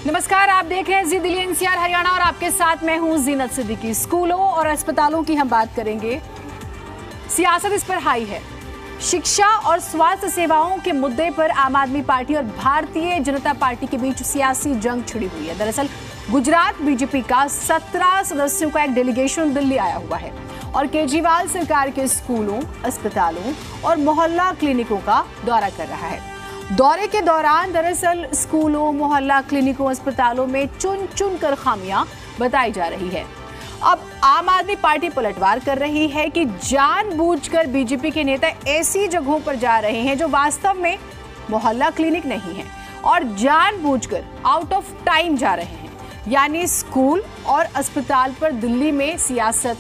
नमस्कार, आप देख रहे हैं जी दिल्ली एनसीआर हरियाणा और आपके साथ मैं हूं जीनत सिद्दीकी। स्कूलों और अस्पतालों की हम बात करेंगे। सियासत इस पर हाई है। शिक्षा और स्वास्थ्य सेवाओं के मुद्दे पर आम आदमी पार्टी और भारतीय जनता पार्टी के बीच सियासी जंग छिड़ी हुई है। दरअसल गुजरात बीजेपी का 17 सदस्यों का एक डेलीगेशन दिल्ली आया हुआ है और केजरीवाल सरकार के स्कूलों, अस्पतालों और मोहल्ला क्लिनिकों का दौरा कर रहा है। दौरे के दौरान दरअसल स्कूलों, मोहल्ला क्लिनिकों, अस्पतालों में चुन चुन कर खामियां बताई जा रही है। अब आम आदमी पार्टी पलटवार कर रही है कि जानबूझकर बीजेपी के नेता ऐसी जगहों पर जा रहे हैं जो वास्तव में मोहल्ला क्लिनिक नहीं है और जानबूझकर आउट ऑफ टाइम जा रहे हैं। यानी स्कूल और अस्पताल पर दिल्ली में सियासत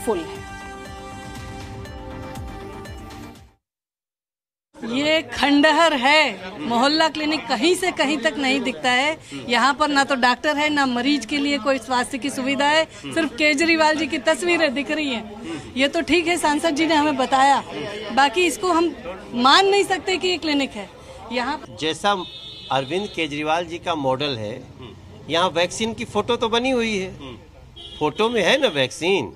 फुल है। ये खंडहर है। मोहल्ला क्लिनिक कहीं से कहीं तक नहीं दिखता है। यहाँ पर ना तो डॉक्टर है, ना मरीज के लिए कोई स्वास्थ्य की सुविधा है। सिर्फ केजरीवाल जी की तस्वीरें दिख रही हैं। ये तो ठीक है, सांसद जी ने हमें बताया, बाकी इसको हम मान नहीं सकते कि ये क्लिनिक है। यहाँ जैसा अरविंद केजरीवाल जी का मॉडल है, यहाँ वैक्सीन की फोटो तो बनी हुई है। फोटो में है ना वैक्सीन,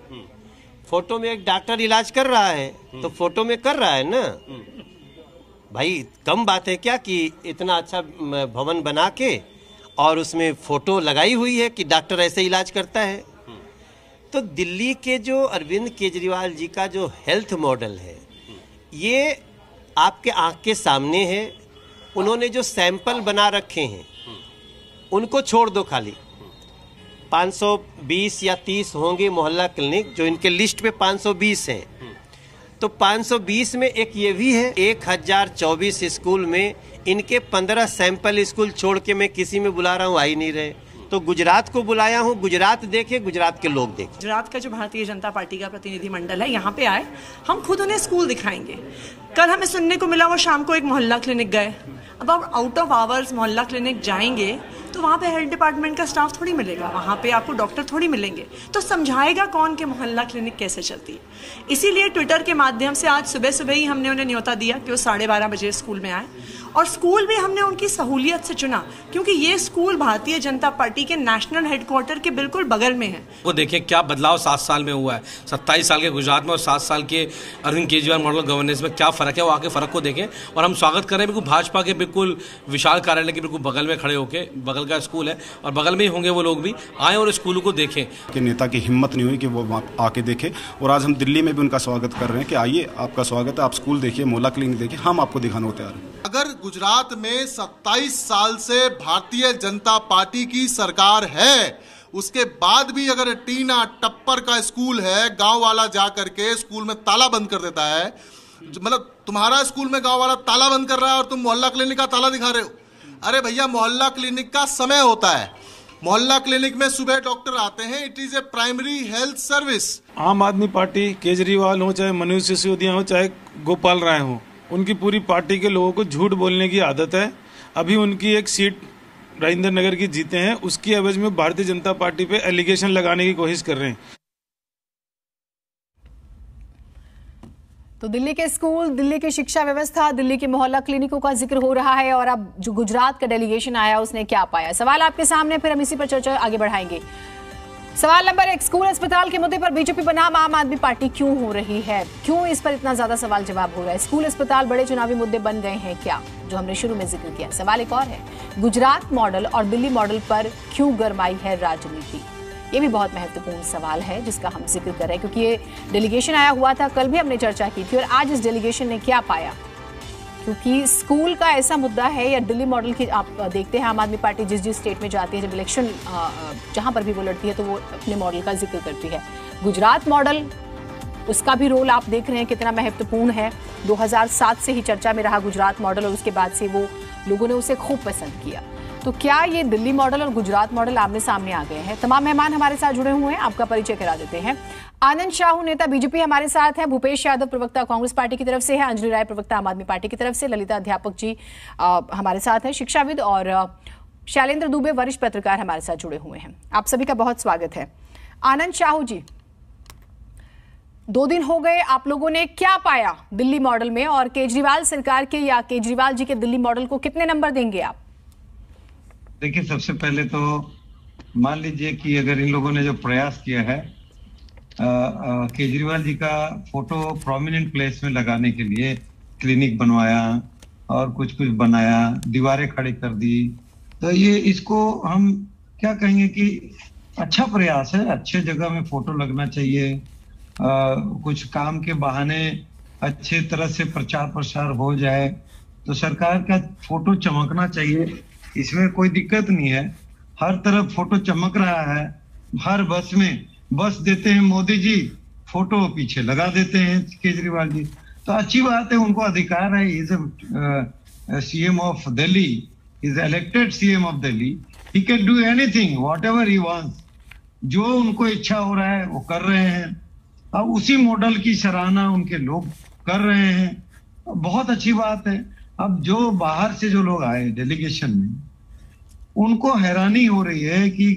फोटो में एक डॉक्टर इलाज कर रहा है तो फोटो में कर रहा है ना भाई। कम बात है क्या कि इतना अच्छा भवन बना के और उसमें फोटो लगाई हुई है कि डॉक्टर ऐसे इलाज करता है। तो दिल्ली के जो अरविंद केजरीवाल जी का जो हेल्थ मॉडल है, ये आपके आंख के सामने है। उन्होंने जो सैंपल बना रखे हैं उनको छोड़ दो, खाली 520 या 30 होंगे मोहल्ला क्लिनिक, जो इनके लिस्ट पे 520 हैं। तो 520 में एक ये भी है, 1024 स्कूल में इनके 15 सैंपल स्कूल छोड़ के मैं किसी में बुला रहा हूँ, आ ही नहीं रहे। तो गुजरात को बुलाया हूँ, गुजरात देखे, गुजरात के लोग देखे। गुजरात का जो भारतीय जनता पार्टी का प्रतिनिधिमंडल है यहाँ पे आए, हम खुद उन्हें स्कूल दिखाएंगे। कल हमें सुनने को मिला वो शाम को एक मोहल्ला क्लिनिक गए। अब आप आउट ऑफ आवर्स मोहल्ला क्लिनिक जाएंगे तो वहाँ पे हेल्थ डिपार्टमेंट का स्टाफ थोड़ी मिलेगा, वहाँ पे आपको डॉक्टर थोड़ी मिलेंगे। तो समझाएगा कौन कि मोहल्ला क्लिनिक कैसे चलती है। इसीलिए ट्विटर के माध्यम से आज सुबह सुबह ही हमने उन्हें न्योता दिया कि वो 12:30 बजे स्कूल में आए। और स्कूल भी हमने उनकी सहूलियत से चुना क्योंकि ये स्कूल भारतीय जनता पार्टी के नेशनल हेडक्वार्टर के बिल्कुल बगल में है। वो देखिए क्या बदलाव 7 साल में हुआ है। 27 साल के गुजरात में और 7 साल के अरविंद केजरीवाल मॉडल गवर्नेंस में क्या फर्क है, वो आके फर्क को देखें। और हम स्वागत कर रहे हैं बिल्कुल भाजपा के बिल्कुल विशाल कार्यालय के बिल्कुल बगल में खड़े होके, बगल का स्कूल है और बगल में ही होंगे वो लोग भी, आए और स्कूलों को देखें। कि नेता की हिम्मत नहीं हुई कि वो आके देखे, और आज हम दिल्ली में भी उनका स्वागत कर रहे हैं कि आइए, आपका स्वागत है, आप स्कूल देखिए, मोहल्ला क्लिनिक देखिए, हम आपको दिखाने को तैयार हैं। अगर गुजरात में 27 साल से भारतीय जनता पार्टी की सरकार है, उसके बाद भी अगर टीना टप्पर का स्कूल है, गांव वाला जा करके स्कूल में ताला बंद कर देता है, मतलब तुम्हारा स्कूल में गांव वाला ताला बंद कर रहा है और तुम मोहल्ला क्लिनिक का ताला दिखा रहे हो। अरे भैया, मोहल्ला क्लिनिक का समय होता है। मोहल्ला क्लिनिक में सुबह डॉक्टर आते हैं। It is a primary health service. आम आदमी पार्टी, केजरीवाल हो, चाहे मनोज सिसोदिया हो, चाहे गोपाल राय हो, उनकी पूरी पार्टी के लोगों को झूठ बोलने की आदत है। अभी उनकी एक सीट राजेंद्र नगर की जीते हैं, उसकी एवज में भारतीय जनता पार्टी पे एलिगेशन लगाने की कोशिश कर रहे हैं। तो दिल्ली के स्कूल, दिल्ली की शिक्षा व्यवस्था, दिल्ली के मोहल्ला क्लिनिकों का जिक्र हो रहा है और अब जो गुजरात का डेलीगेशन आया उसने क्या पाया, सवाल आपके सामने, फिर हम इसी पर चर्चा आगे बढ़ाएंगे। सवाल नंबर 1, स्कूल अस्पताल के मुद्दे पर बीजेपी बनाम आम आदमी पार्टी क्यों हो रही है? क्यों इस पर इतना ज्यादा सवाल जवाब हो रहा है? स्कूल अस्पताल बड़े चुनावी मुद्दे बन गए हैं क्या, जो हमने शुरू में जिक्र किया? सवाल एक और है, गुजरात मॉडल और दिल्ली मॉडल पर क्यों गरमाई है राजनीति? ये भी बहुत महत्वपूर्ण सवाल है जिसका हम जिक्र कर रहे हैं क्योंकि ये डेलीगेशन आया हुआ था, कल भी हमने चर्चा की थी। और आज इस डेलीगेशन ने क्या पाया, क्योंकि स्कूल का ऐसा मुद्दा है, या दिल्ली मॉडल की आप देखते हैं आम आदमी पार्टी जिस जिस स्टेट में जाती है, जब इलेक्शन जहां पर भी वो लड़ती है तो वो अपने मॉडल का जिक्र करती है। गुजरात मॉडल, उसका भी रोल आप देख रहे हैं कितना महत्वपूर्ण है। 2007 से ही चर्चा में रहा गुजरात मॉडल और उसके बाद से वो लोगों ने उसे खूब पसंद किया। तो क्या ये दिल्ली मॉडल और गुजरात मॉडल आमने सामने आ गए हैं? तमाम मेहमान हमारे साथ जुड़े हुए हैं, आपका परिचय करा देते हैं। आनंद शाहू, नेता बीजेपी, हमारे साथ हैं। भूपेश यादव, प्रवक्ता कांग्रेस पार्टी की तरफ से है। अंजलि राय, प्रवक्ता आम आदमी पार्टी की तरफ से। ललिता अध्यापक जी हमारे साथ हैं, शिक्षाविद। और शैलेंद्र दुबे, वरिष्ठ पत्रकार, हमारे साथ जुड़े हुए हैं। आप सभी का बहुत स्वागत है। आनंद शाहू जी, 2 दिन हो गए, आप लोगों ने क्या पाया दिल्ली मॉडल में, और केजरीवाल सरकार के या केजरीवाल जी के दिल्ली मॉडल को कितने नंबर देंगे आप? देखिए, सबसे पहले तो मान लीजिए कि अगर इन लोगों ने जो प्रयास किया है केजरीवाल जी का फोटो प्रोमिनेंट प्लेस में लगाने के लिए, क्लिनिक बनवाया और कुछ कुछ बनाया, दीवारें खड़ी कर दी, तो ये इसको हम क्या कहेंगे कि अच्छा प्रयास है। अच्छे जगह में फोटो लगना चाहिए। कुछ काम के बहाने अच्छे तरह से प्रचार प्रसार हो जाए तो सरकार का फोटो चमकना चाहिए, इसमें कोई दिक्कत नहीं है। हर तरफ फोटो चमक रहा है, हर बस में बस देते हैं मोदी जी, फोटो पीछे लगा देते हैं केजरीवाल जी, तो अच्छी बात है, उनको अधिकार है। Is CM of Delhi, is elected CM of Delhi, he can do anything what ever he wants. जो उनको इच्छा हो रहा है वो कर रहे हैं। अब उसी मॉडल की सराहना उनके लोग कर रहे हैं, बहुत अच्छी बात है। अब जो बाहर से जो लोग आए डेलीगेशन में, उनको हैरानी हो रही है कि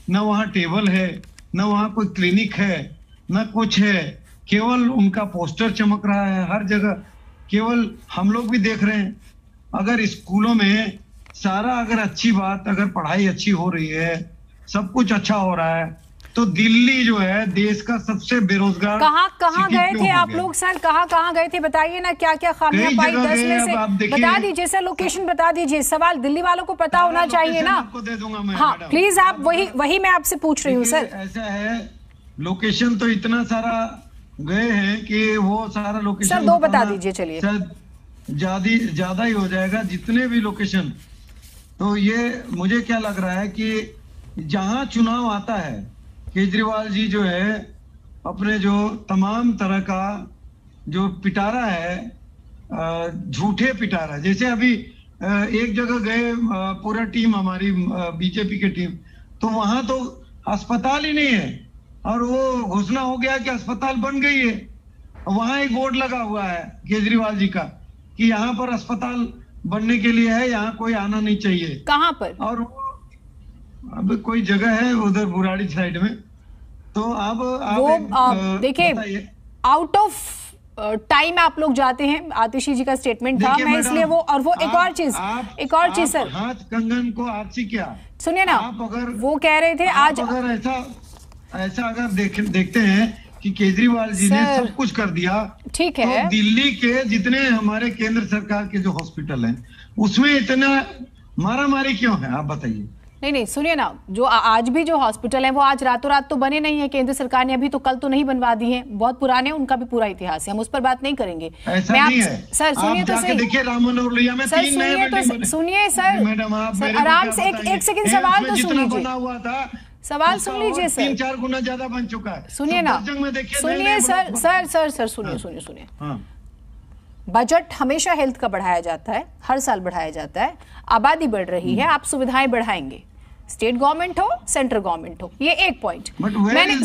न वहाँ टेबल है, न वहाँ कोई क्लिनिक है, न कुछ है, केवल उनका पोस्टर चमक रहा है हर जगह। केवल हम लोग भी देख रहे हैं, अगर स्कूलों में सारा अगर अच्छी बात, अगर पढ़ाई अच्छी हो रही है, सब कुछ अच्छा हो रहा है, तो दिल्ली जो है देश का सबसे बेरोजगार कहाँ गए थे आप लोग सर? कहाँ गए थे बताइए ना, क्या क्या खामियां पाई 10 में से बता दीजिए सर, लोकेशन बता दीजिए। सवाल दिल्ली वालों को पता होना चाहिए ना। आपको दे दूंगा मैं। हाँ प्लीज, आप वही मैं आपसे पूछ रही हूँ सर। ऐसा है, लोकेशन तो इतना सारा गए हैं कि वो सारा लोकेशन सर 2 बता दीजिए। चलिए, ज्यादा ही हो जाएगा जितने भी लोकेशन। तो ये मुझे क्या लग रहा है कि जहां चुनाव आता है, केजरीवाल जी जो है अपने जो तमाम तरह का जो पिटारा है, झूठे पिटारा, जैसे अभी एक जगह गए पूरा टीम हमारी बीजेपी की टीम, तो वहां तो अस्पताल ही नहीं है और वो घोषणा हो गया कि अस्पताल बन गई है। वहां एक बोर्ड लगा हुआ है केजरीवाल जी का कि यहाँ पर अस्पताल बनने के लिए है, यहाँ कोई आना नहीं चाहिए। कहाँ पर? और वो अब कोई जगह है उधर बुराड़ी साइड में। तो अब वो देखिए, आउट ऑफ टाइम आप लोग जाते हैं। आतिशी जी का स्टेटमेंट था, मैं इसलिए वो एक और चीज सर, हाथ कंगन को आरसी क्या, सुनिए ना, आप अगर वो कह रहे थे आज अगर ऐसा अगर देखते हैं कि केजरीवाल जी ने सब कुछ कर दिया, ठीक है, तो दिल्ली के जितने हमारे केंद्र सरकार के जो हॉस्पिटल हैं उसमें इतना मारामारी क्यों है, आप बताइए। नहीं सुनिए ना, जो आज भी जो हॉस्पिटल है वो आज रातों रात तो बने नहीं है, केंद्र सरकार ने अभी तो कल तो नहीं बनवा दी है, बहुत पुराने, उनका भी पूरा इतिहास है, हम उस पर बात नहीं करेंगे। ऐसा नहीं है सर, सुनिए तो सही, देखिए राममनोहर में सर सुनिए सर, मैडम आप आराम से एक सेकंड सवाल तो सुन लीजिए, हुआ था सवाल सुन लीजिए सर, 3-4 गुना ज्यादा बन चुका है। सुनिए ना, सुनिए सर, सुनिए। बजट हमेशा हेल्थ का बढ़ाया जाता है, हर साल बढ़ाया जाता है, आबादी बढ़ रही है, आप सुविधाएं बढ़ाएंगे, स्टेट गवर्नमेंट हो सेंट्रल गवर्नमेंट हो, ये एक पॉइंट। मैंने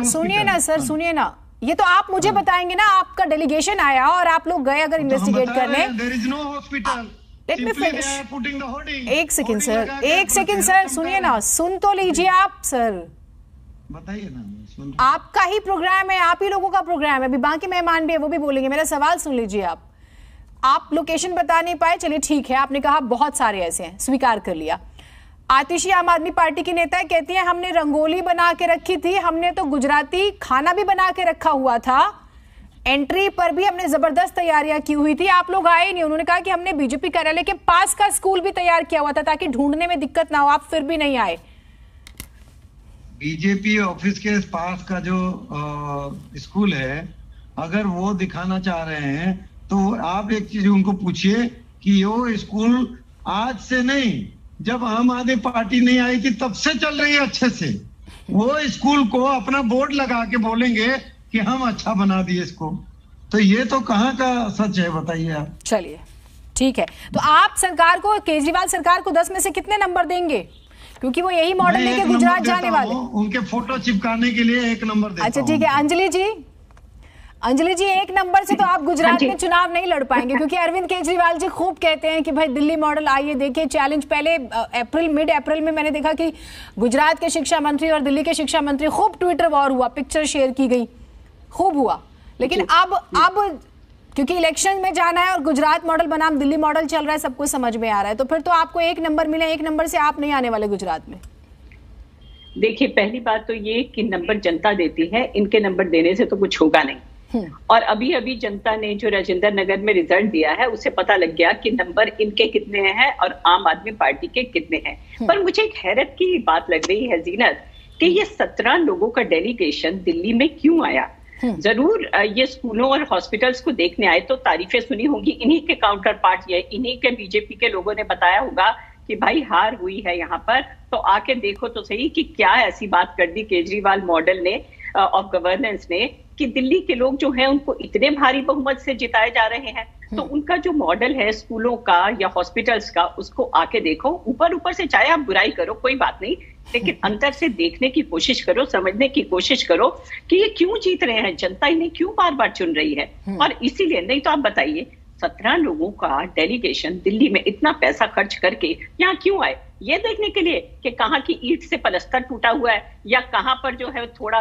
सुनिए ना सर, सुनिए ना, ये तो आप मुझे बताएंगे ना, आपका डेलीगेशन आया और आप लोग गए अगर इन्वेस्टिगेट करने। लेट मी फिनिश, एक सेकंड सर, सुनिए ना, सुन तो लीजिए आप सर, बताइए ना। आपका ही प्रोग्राम है, आप ही लोगों का प्रोग्राम है, अभी बाकी मेहमान भी है वो भी बोलेंगे, मेरा सवाल सुन लीजिए। आप लोकेशन बता नहीं पाए, चलिए ठीक है, आपने कहा बहुत सारे ऐसे हैं, स्वीकार कर लिया। आतिशी आम आदमी पार्टी की नेता है, कहती है हमने रंगोली बना के रखी थी, हमने तो गुजराती खाना भी बना के रखा हुआ था, एंट्री पर भी हमने जबरदस्त तैयारियां की हुई थी, आप लोग आए नहीं। उन्होंने कहा कि हमने बीजेपी कार्यालय के पास का स्कूल भी तैयार किया हुआ था ताकि ढूंढने में दिक्कत ना हो, आप फिर भी नहीं आए। बीजेपी ऑफिस के पास का जो स्कूल है, अगर वो दिखाना चाह रहे हैं तो आप एक चीज उनको पूछिए कि वो स्कूल आज से नहीं, जब आम आदमी पार्टी नहीं आई थी तब से चल रही है अच्छे से। वो स्कूल को अपना बोर्ड लगा के बोलेंगे कि हम अच्छा बना दिए इसको, तो ये तो कहाँ का सच है बताइए आप। चलिए ठीक है, तो आप सरकार को, केजरीवाल सरकार को 10 में से कितने नंबर देंगे? क्योंकि वो यही मॉडल लेके गुजरात जाने वाले, उनके फोटो चिपकाने के लिए 1 नंबर देता हूं। अच्छा ठीक है, अंजलि जी 1 नंबर से तो आप गुजरात में चुनाव नहीं लड़ पाएंगे, क्योंकि अरविंद केजरीवाल जी खूब कहते हैं कि भाई दिल्ली मॉडल आइए देखिए, चैलेंज। पहले मिड अप्रैल में मैंने देखा कि गुजरात के शिक्षा मंत्री और दिल्ली के शिक्षा मंत्री खूब ट्विटर वॉर हुआ, पिक्चर शेयर की गई, खूब हुआ। लेकिन अब क्योंकि इलेक्शन में जाना है और गुजरात मॉडल बनाम दिल्ली मॉडल चल रहा है, सबको समझ में आ रहा है, तो फिर तो आपको 1 नंबर मिले, 1 नंबर से आप नहीं आने वाले गुजरात में। देखिए, पहली बात तो ये कि नंबर जनता देती है, इनके नंबर देने से तो कुछ होगा नहीं। और अभी अभी जनता ने जो राजेंद्र नगर में रिजल्ट दिया है उससे पता लग गया कि नंबर इनके कितने हैं और आम आदमी पार्टी के कितने हैं। पर मुझे एक हैरत की बात लग रही है जीनत कि ये 17 लोगों का डेलीगेशन दिल्ली में क्यों आया। जरूर ये स्कूलों और हॉस्पिटल्स को देखने आए तो तारीफें सुनी होंगी, इन्हीं के काउंटर पार्ट ये, इन्हीं के बीजेपी के लोगों ने बताया होगा कि भाई हार हुई है यहाँ पर, तो आके देखो तो सही कि क्या ऐसी बात कर दी केजरीवाल मॉडल ने ऑफ गवर्नेंस ने कि दिल्ली के लोग जो हैं उनको इतने भारी बहुमत से जिताए जा रहे हैं। तो उनका जो मॉडल है स्कूलों का या हॉस्पिटल्स का, उसको आके देखो। ऊपर ऊपर से चाहे आप बुराई करो कोई बात नहीं, लेकिन अंदर से देखने की कोशिश करो, समझने की कोशिश करो कि ये क्यों जीत रहे हैं, जनता इन्हें क्यों बार बार चुन रही है। और इसीलिए, नहीं तो आप बताइए 17 लोगों का डेलीगेशन दिल्ली में इतना पैसा खर्च करके यहाँ क्यों आए? ये देखने के लिए कि कहाँ की ईंट से पलस्तर टूटा हुआ है या कहाँ पर जो है थोड़ा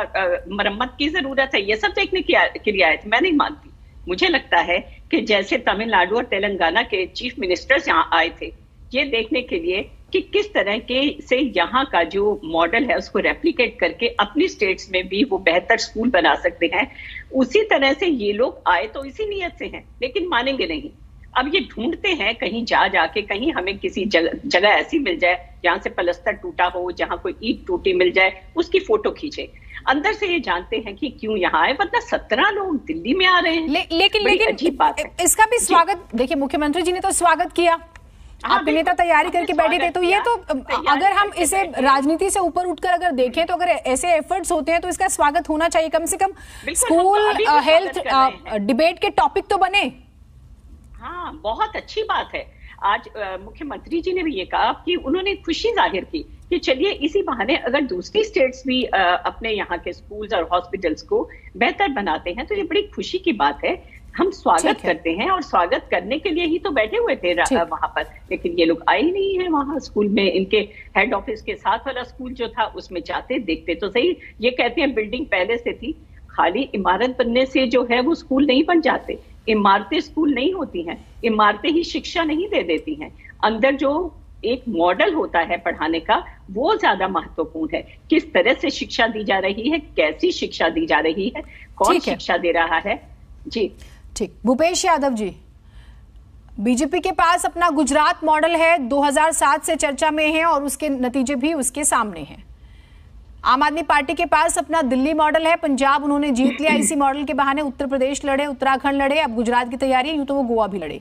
मरम्मत की जरूरत है, ये सब देखने के लिए आए थे। मैं नहीं मानती। मुझे लगता है कि जैसे तमिलनाडु और तेलंगाना के चीफ मिनिस्टर्स यहाँ आए थे ये देखने के लिए कि किस तरह के से यहाँ का जो मॉडल है उसको रेप्लिकेट करके अपनी स्टेट्स में भी वो बेहतर स्कूल बना सकते हैं, उसी तरह से ये लोग आए तो इसी नीयत से हैं, लेकिन मानेंगे नहीं। अब ये ढूंढते हैं कहीं जा जाके, कहीं हमें किसी जगह ऐसी मिल जाए जहां से पलस्तर टूटा हो, जहां कोई ईंट टूटी मिल जाए, उसकी फोटो खींचे। अंदर से ये जानते हैं कि क्यों यहाँ आए, वरना 17 लोग दिल्ली में आ रहे हैं। लेकिन अजीब बात है। इसका भी स्वागत देखिए, मुख्यमंत्री जी ने तो स्वागत किया, आपके नेता तैयारी करके बैठे थे, तो ये तो अगर हम इसे राजनीति से ऊपर उठकर अगर देखें तो अगर ऐसे एफर्ट्स होते हैं तो इसका स्वागत होना चाहिए। कम से कम स्कूल हेल्थ डिबेट के टॉपिक तो बने। हाँ, बहुत अच्छी बात है। आज मुख्यमंत्री जी ने भी ये कहा कि उन्होंने खुशी जाहिर की कि चलिए इसी बहाने अगर दूसरी स्टेट्स भी अपने यहाँ के स्कूल्स और हॉस्पिटल्स को बेहतर बनाते हैं तो ये बड़ी खुशी की बात है। हम स्वागत करते हैं और स्वागत करने के लिए ही तो बैठे हुए थे वहां पर, लेकिन ये लोग आए ही नहीं है वहां स्कूल में। इनके हेड ऑफिस के साथ वाला स्कूल जो था उसमें जाते देखते तो सही। ये कहते हैं बिल्डिंग पहले से थी, खाली इमारत बनने से जो है वो स्कूल नहीं बन जाते। इमारतें स्कूल नहीं होती हैं, इमारतें ही शिक्षा नहीं दे देती हैं। अंदर जो एक मॉडल होता है पढ़ाने का वो ज्यादा महत्वपूर्ण है। किस तरह से शिक्षा दी जा रही है, कैसी शिक्षा दी जा रही है, कौन शिक्षा दे रहा है। जी ठीक। भूपेश यादव जी, बीजेपी के पास अपना गुजरात मॉडल है, 2007 से चर्चा में है और उसके नतीजे भी उसके सामने हैं। आम आदमी पार्टी के पास अपना दिल्ली मॉडल है, पंजाब उन्होंने जीत लिया इसी मॉडल के बहाने, उत्तर प्रदेश लड़े, उत्तराखंड लड़े, अब गुजरात की तैयारी है, यूं तो वो गोवा भी लड़े।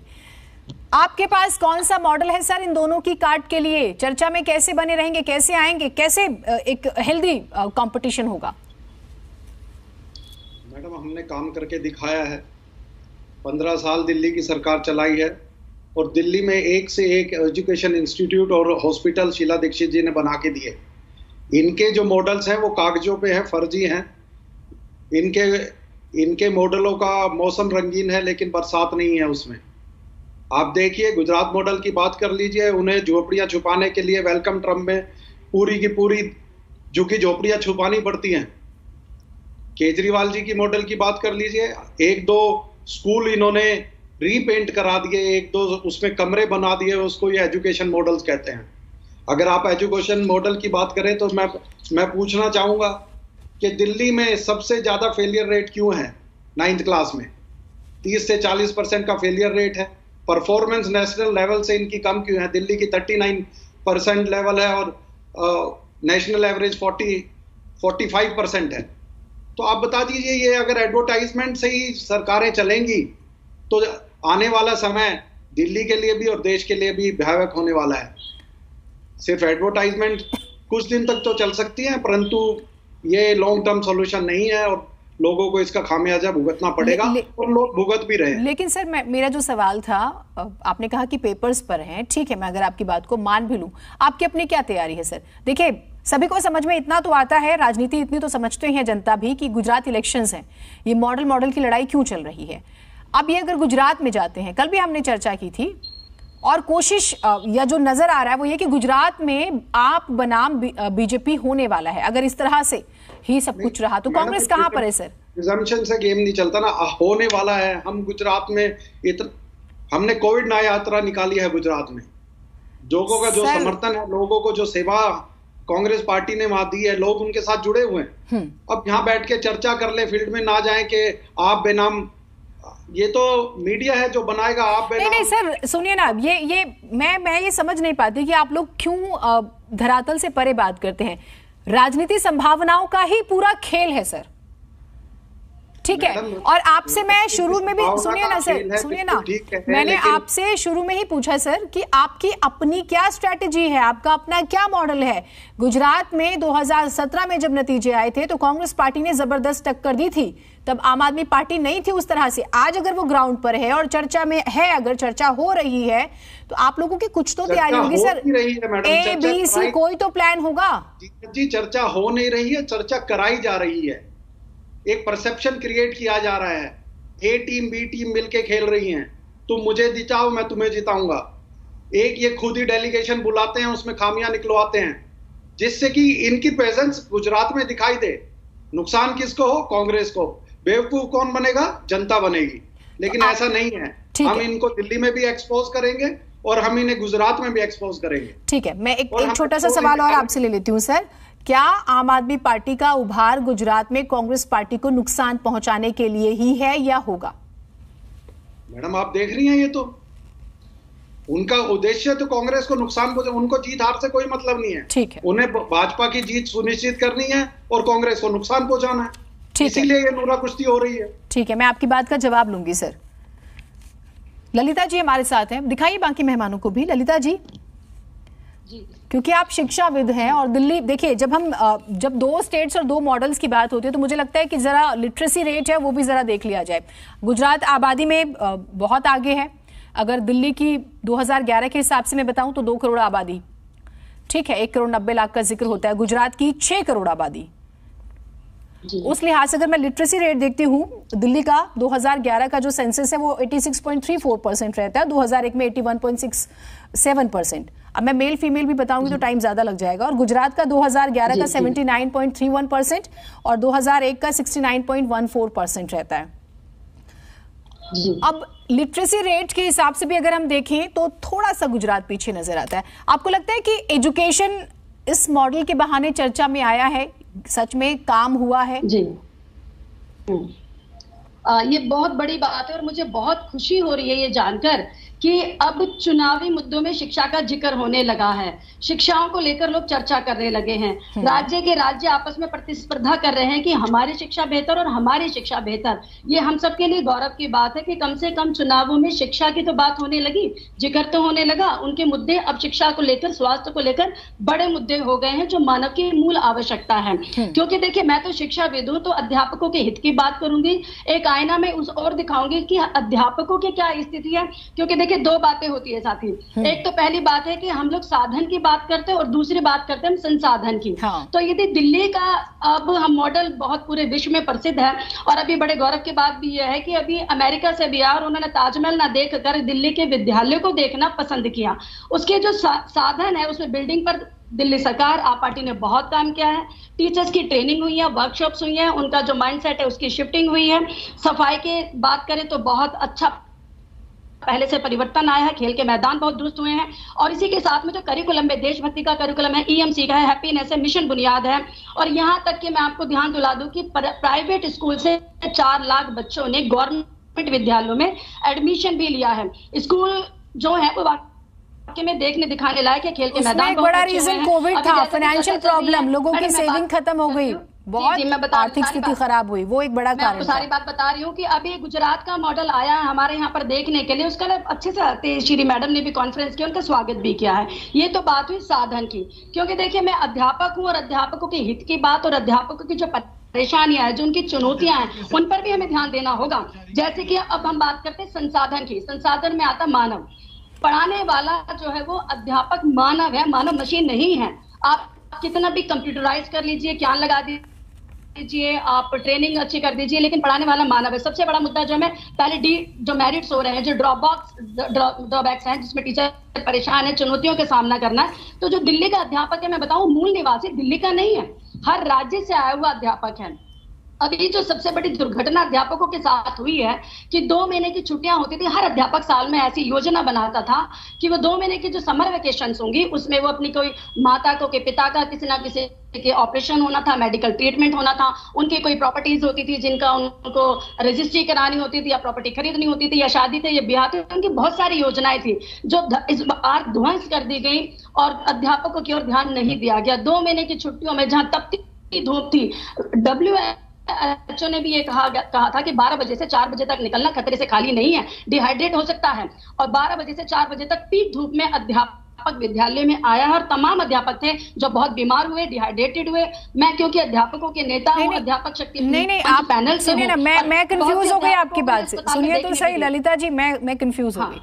आपके पास कौन सा मॉडल है सर इन दोनों की काट के लिए? चर्चा में कैसे बने रहेंगे, कैसे आएंगे, कैसे एक हेल्दी कंपटीशन होगा? मैडम, हमने काम करके दिखाया है। 15 साल दिल्ली की सरकार चलाई है और दिल्ली में एक से एक एजुकेशन इंस्टीट्यूट और हॉस्पिटल शीला दीक्षित जी ने बना के दिए। इनके जो मॉडल्स हैं वो कागजों पे हैं, फर्जी हैं। इनके मॉडलों का मौसम रंगीन है लेकिन बरसात नहीं है उसमें। आप देखिए, गुजरात मॉडल की बात कर लीजिए, उन्हें झोपड़ियां छुपाने के लिए वेलकम ट्रम्प में पूरी की पूरी झुकी झोपड़ियां छुपानी पड़ती हैं। केजरीवाल जी की मॉडल की बात कर लीजिए, 1-2 स्कूल इन्होंने रीपेंट करा दिए, 1-2 उसमें कमरे बना दिए, उसको ये एजुकेशन मॉडल्स कहते हैं। अगर आप एजुकेशन मॉडल की बात करें तो मैं पूछना चाहूंगा कि दिल्ली में सबसे ज्यादा फेलियर रेट क्यों है 9th क्लास में? 30 से 40% का फेलियर रेट है। परफॉर्मेंस नेशनल लेवल से इनकी कम क्यों है? दिल्ली की 39% लेवल है और नेशनल एवरेज 45% है। तो आप बता दीजिए, ये अगर एडवर्टाइजमेंट से ही सरकारें चलेंगी तो आने वाला समय दिल्ली के लिए भी और देश के लिए भी भयावह होने वाला है। सिर्फ एडवर्टाइजमेंट कुछ दिन तक तो चल सकती है, परंतु ये लॉन्ग टर्म सॉल्यूशन नहीं है और लोगों को इसका खामियाजा भुगतना पड़ेगा और लोग भुगत भी रहे हैं। लेकिन सर, मेरा जो सवाल था, आपने कहा कि पेपर्स पर हैं, ठीक है, मैं अगर आपकी बात को मान भी लूं, आपकी अपनी क्या तैयारी है सर? देखिए, सभी को समझ में इतना तो आता है, राजनीति इतनी तो समझते हैं जनता भी कि गुजरात इलेक्शंस हैं, ये मॉडल की लड़ाई क्यों चल रही है। अब ये अगर गुजरात में जाते हैं, कल भी हमने चर्चा की थी, और कोशिश या जो नजर आ रहा है वो ये कि गुजरात में आप बनाम बीजेपी होने वाला है। अगर इस तरह से ही सब कुछ रहा तो कांग्रेस कहां पर है सर? प्रिजम्पशन से गेम नहीं चलता ना, होने वाला है। हम गुजरात में हमने कोविड न्याय यात्रा निकाली है गुजरात में, लोगों का जो समर्थन है, लोगों को जो सेवा कांग्रेस पार्टी ने वहां दी है, लोग उनके साथ जुड़े हुए हैं। अब यहाँ बैठ के चर्चा कर ले, फील्ड में ना जाए कि आप बेनाम, ये तो मीडिया है जो बनाएगा आप बेनाम। नहीं सर सुनिए ना, ये मैं ये समझ नहीं पाती कि आप लोग क्यों धरातल से परे बात करते हैं। राजनीति संभावनाओं का ही पूरा खेल है सर, ठीक है। और आपसे मैं शुरू में भी, सुनिए ना सर, सुनिए ना, मैंने आपसे शुरू में ही पूछा सर कि आपकी अपनी क्या स्ट्रेटेजी है, आपका अपना क्या मॉडल है। गुजरात में 2017 में जब नतीजे आए थे तो कांग्रेस पार्टी ने जबरदस्त टक्कर दी थी, तब आम आदमी पार्टी नहीं थी उस तरह से। आज अगर वो ग्राउंड पर है और चर्चा में है, अगर चर्चा हो रही है तो आप लोगों की कुछ तो तैयारी होगी सर, ABC कोई तो प्लान होगा जी। चर्चा हो नहीं रही है, चर्चा कराई जा रही है, एक परसेप्शन क्रिएट किया जा रहा है। A टीम B टीम मिलके खेल रही हैं, तुम मुझे जिताओ मैं तुम्हें जिताऊंगा। एक ये खुद ही डेलीगेशन बुलाते हैं, उसमें खामियां निकलवाते हैं, जिससे कि इनकी प्रेजेंस गुजरात में दिखाई दे। नुकसान किसको हो? कांग्रेस को। बेवकूफ कौन बनेगा? जनता बनेगी। लेकिन ऐसा नहीं है, हम इनको दिल्ली में भी एक्सपोज करेंगे और हम इन्हें गुजरात में भी एक्सपोज करेंगे। ठीक है, मैं एक छोटा सा सवाल और आपसे ले लेती हूँ सर। क्या आम आदमी पार्टी का उभार गुजरात में कांग्रेस पार्टी को नुकसान पहुंचाने के लिए ही है या होगा? मैडम आप देख रही हैं, ये तो उनका उद्देश्य तो कांग्रेस को नुकसान पहुंचाना, उनको जीत हार से कोई मतलब नहीं है। ठीक है, उन्हें भाजपा की जीत सुनिश्चित करनी है और कांग्रेस को नुकसान पहुंचाना है, इसीलिए ये नूरा कुश्ती हो रही है। ठीक है, मैं आपकी बात का जवाब लूंगी सर। ललिता जी हमारे साथ हैं, दिखाइए बाकी मेहमानों को भी। ललिता जी, क्योंकि आप शिक्षाविद हैं और दिल्ली, देखिए जब 2 स्टेट्स और 2 मॉडल्स की बात होती है तो मुझे लगता है कि जरा लिटरेसी रेट है वो भी जरा देख लिया जाए। गुजरात आबादी में बहुत आगे है। अगर दिल्ली की 2011 के हिसाब से मैं बताऊं तो 2 करोड़ आबादी, ठीक है, 1 करोड़ 90 लाख का जिक्र होता है। गुजरात की 6 करोड़ आबादी। उस लिहाज से अगर मैं लिटरेसी रेट देखती हूँ, दिल्ली का 2011 का जो सेंसस है वो 86.34% रहता है, 2001 में 81.67%। अब मैं मेल फीमेल भी बताऊंगी तो टाइम ज्यादा लग जाएगा। और गुजरात का 2011 का 79.31% और 2001 का 69.14% रहता है। अब लिटरेसी रेट के हिसाब से भी अगर हम देखें तो थोड़ा सा गुजरात पीछे नजर आता है। आपको लगता है कि एजुकेशन इस मॉडल के बहाने चर्चा में आया है, सच में काम हुआ है? जी, ये बहुत बड़ी बात है और मुझे बहुत खुशी हो रही है ये जानकर कि अब चुनावी मुद्दों में शिक्षा का जिक्र होने लगा है। शिक्षाओं को लेकर लोग चर्चा करने लगे हैं। राज्य आपस में प्रतिस्पर्धा कर रहे हैं कि हमारी शिक्षा बेहतर और हमारी शिक्षा बेहतर। ये हम सबके लिए गौरव की बात है कि कम से कम चुनावों में शिक्षा की तो बात होने लगी, जिक्र तो होने लगा। उनके मुद्दे अब शिक्षा को लेकर, स्वास्थ्य को लेकर बड़े मुद्दे हो गए हैं जो मानव की मूल आवश्यकता है। क्योंकि देखिए, मैं तो शिक्षाविद हूं तो अध्यापकों के हित की बात करूंगी। एक आईना में उस और दिखाऊंगी कि अध्यापकों की क्या स्थिति है। क्योंकि देखिए 2 बातें होती है साथी। एक तो पहली बात है कि हम लोग साधन की बात करते हैं और दूसरी बात करते हैं हम संसाधन की। तो यदि दिल्ली का अब हम मॉडल बहुत पूरे विश्व में प्रसिद्ध है और अभी बड़े गौरव की बात भी यह है कि अभी अमेरिका से भी आया और उन्होंने ताजमहल ना देख कर दिल्ली के विद्यालय को देखना पसंद किया। उसके जो साधन है उसमें बिल्डिंग पर दिल्ली सरकार, आप पार्टी ने बहुत काम किया है। टीचर्स की ट्रेनिंग हुई है, वर्कशॉप्स हुई है, उनका जो माइंडसेट है उसकी शिफ्टिंग हुई है। सफाई की बात करें तो बहुत अच्छा पहले से परिवर्तन आया है। खेल के मैदान बहुत दुरुस्त हुए हैं और इसी के साथ में जो करिकुलम में देशभक्ति का करिकुलम है, EMC का है, हैप्पीनेस है, मिशन बुनियाद है। और यहाँ तक कि मैं आपको ध्यान दिला दूं कि प्राइवेट स्कूल से 4 लाख बच्चों ने गवर्नमेंट विद्यालयों में एडमिशन भी लिया है। स्कूल जो है वो वाकई में देखने दिखाने लायक है। खेल के मैदान बहुत बड़ा रीजन कोविड था, फाइनेंशियल प्रॉब्लम, लोगों की सेविंग खत्म हो गई, बहुत आर्थिक स्थिति खराब हुई, वो एक बड़ा कारण। सारी बात बता रही हूँ कि अभी गुजरात का मॉडल आया है हमारे यहाँ पर देखने के लिए, उसका अच्छे से श्री मैडम ने भी कॉन्फ्रेंस किया, उनका स्वागत भी किया है। ये तो बात हुई साधन की। क्योंकि देखिए, मैं अध्यापक हूँ और अध्यापकों के हित की बात और अध्यापकों की जो परेशानियां हैं, जो उनकी चुनौतियां हैं, उन पर भी हमें ध्यान देना होगा। जैसे कि अब हम बात करते हैं संसाधन की। संसाधन में आता मानव। पढ़ाने वाला जो है वो अध्यापक मानव है, मानव मशीन नहीं है। आप कितना भी कंप्यूटराइज कर लीजिए, ज्ञान लगा दीजिए, आप ट्रेनिंग अच्छी कर दीजिए, लेकिन पढ़ाने वाला मानव है। सबसे बड़ा मुद्दा जो है पहले जो मेरिट्स हो रहे हैं, जो ड्रॉबैक्स हैं, जिसमें टीचर परेशान है, चुनौतियों का सामना करना है। तो जो दिल्ली का अध्यापक है, मैं बताऊं, मूल निवासी दिल्ली का नहीं है, हर राज्य से आया हुआ अध्यापक है। अभी जो सबसे बड़ी दुर्घटना अध्यापकों के साथ हुई है कि 2 महीने की छुट्टियां होती थी, हर अध्यापक साल में ऐसी योजना बनाता था कि वो 2 महीने की जो समर वेकेशंस होंगी उसमें वो अपनी कोई माता को, के पिता का किसी ना किसी के ऑपरेशन होना था, मेडिकल ट्रीटमेंट होना था, उनकी कोई प्रॉपर्टीज होती थी जिनका उनको रजिस्ट्री करानी होती थी या प्रॉपर्टी खरीदनी होती थी या शादी थे या ब्याह थे, उनकी बहुत सारी योजनाएं थी जो इस बार ध्वंस कर दी गई और अध्यापकों की ओर ध्यान नहीं दिया गया। 2 महीने की छुट्टियों में जहां तपती धूप थी, WHO ने भी ये कहा था कि 12 बजे से 4 बजे तक निकलना खतरे से खाली नहीं है, डिहाइड्रेट हो सकता है। और 12 बजे से 4 बजे तक पीक धूप में अध्यापक विद्यालय में आया है और तमाम अध्यापक थे जो बहुत बीमार हुए, डिहाइड्रेटेड हुए। मैं क्योंकि अध्यापकों के नेता हूं, अध्यापक शक्ति नहीं आप पैनल सुनिए ना, मैं कंफ्यूज हो गई आपकी बात से। सुनिए तो सही ललिता जी, मैं कंफ्यूज हो गई।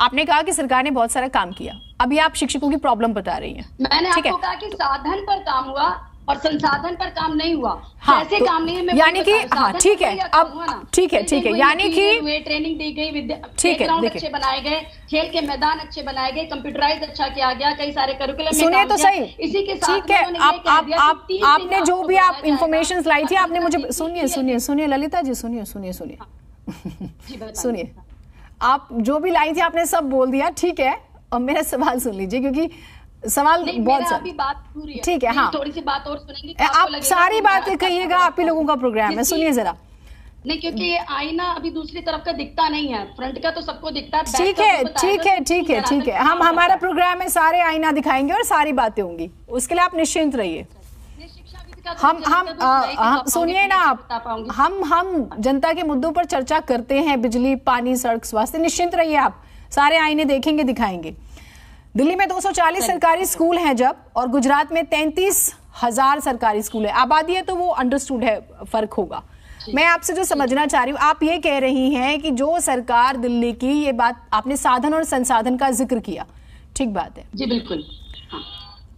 आपने कहा कि सरकार ने बहुत सारा काम किया, अभी आप शिक्षकों की प्रॉब्लम बता रही हैं। मैंने आपको कहा कि साधन पर काम हुआ और संसाधन पर काम नहीं हुआ। हाँ, ऐसे तो, काम नहीं है। यानी कि हाँ ठीक है, अब ठीक है, यानी कि ट्रेनिंग दी गई, ठीक है, अच्छे बनाए गए, खेल के मैदान अच्छे बनाए गए, कंप्यूटराइज अच्छा किया गया, कई सारे करिकुलम। सुनिए तो सही, इसी के साथ ठीक है, आपने जो भी आप इंफॉर्मेशन लाई थी आपने मुझे, सुनिए ललिता जी, सुनिए सुनिए, आप जो भी लाई थी आपने सब बोल दिया, ठीक है। और मेरा सवाल सुन लीजिए क्योंकि सवाल बहुत सारी बात पूरी है, ठीक है। हाँ, थोड़ी सी बात और सुनेंगे, आप सारी बातें कहिएगा, आप ही लोगों का प्रोग्राम है, सुनिए जरा। नहीं, क्योंकि ये आईना अभी दूसरी तरफ का दिखता नहीं है, फ्रंट का तो सबको दिखता है। ठीक है, हम हमारा प्रोग्राम है, सारे आईना दिखाएंगे और सारी बातें होंगी, उसके लिए आप निश्चिंत रहिए। हम सुनिए ना, आप हम जनता के मुद्दों पर चर्चा करते हैं, बिजली, पानी, सड़क, स्वास्थ्य, निश्चिंत रहिए आप, सारे आईने देखेंगे, दिखाएंगे। दिल्ली में 240 सरकारी स्कूल हैं जब, और गुजरात में 33,000 सरकारी स्कूल है। आबादी है तो वो अंडरस्टूड है, फर्क होगा। मैं आपसे जो समझना चाह रही हूँ, आप ये कह रही हैं कि जो सरकार दिल्ली की, ये बात आपने साधन और संसाधन का जिक्र किया, ठीक बात है जी, बिल्कुल।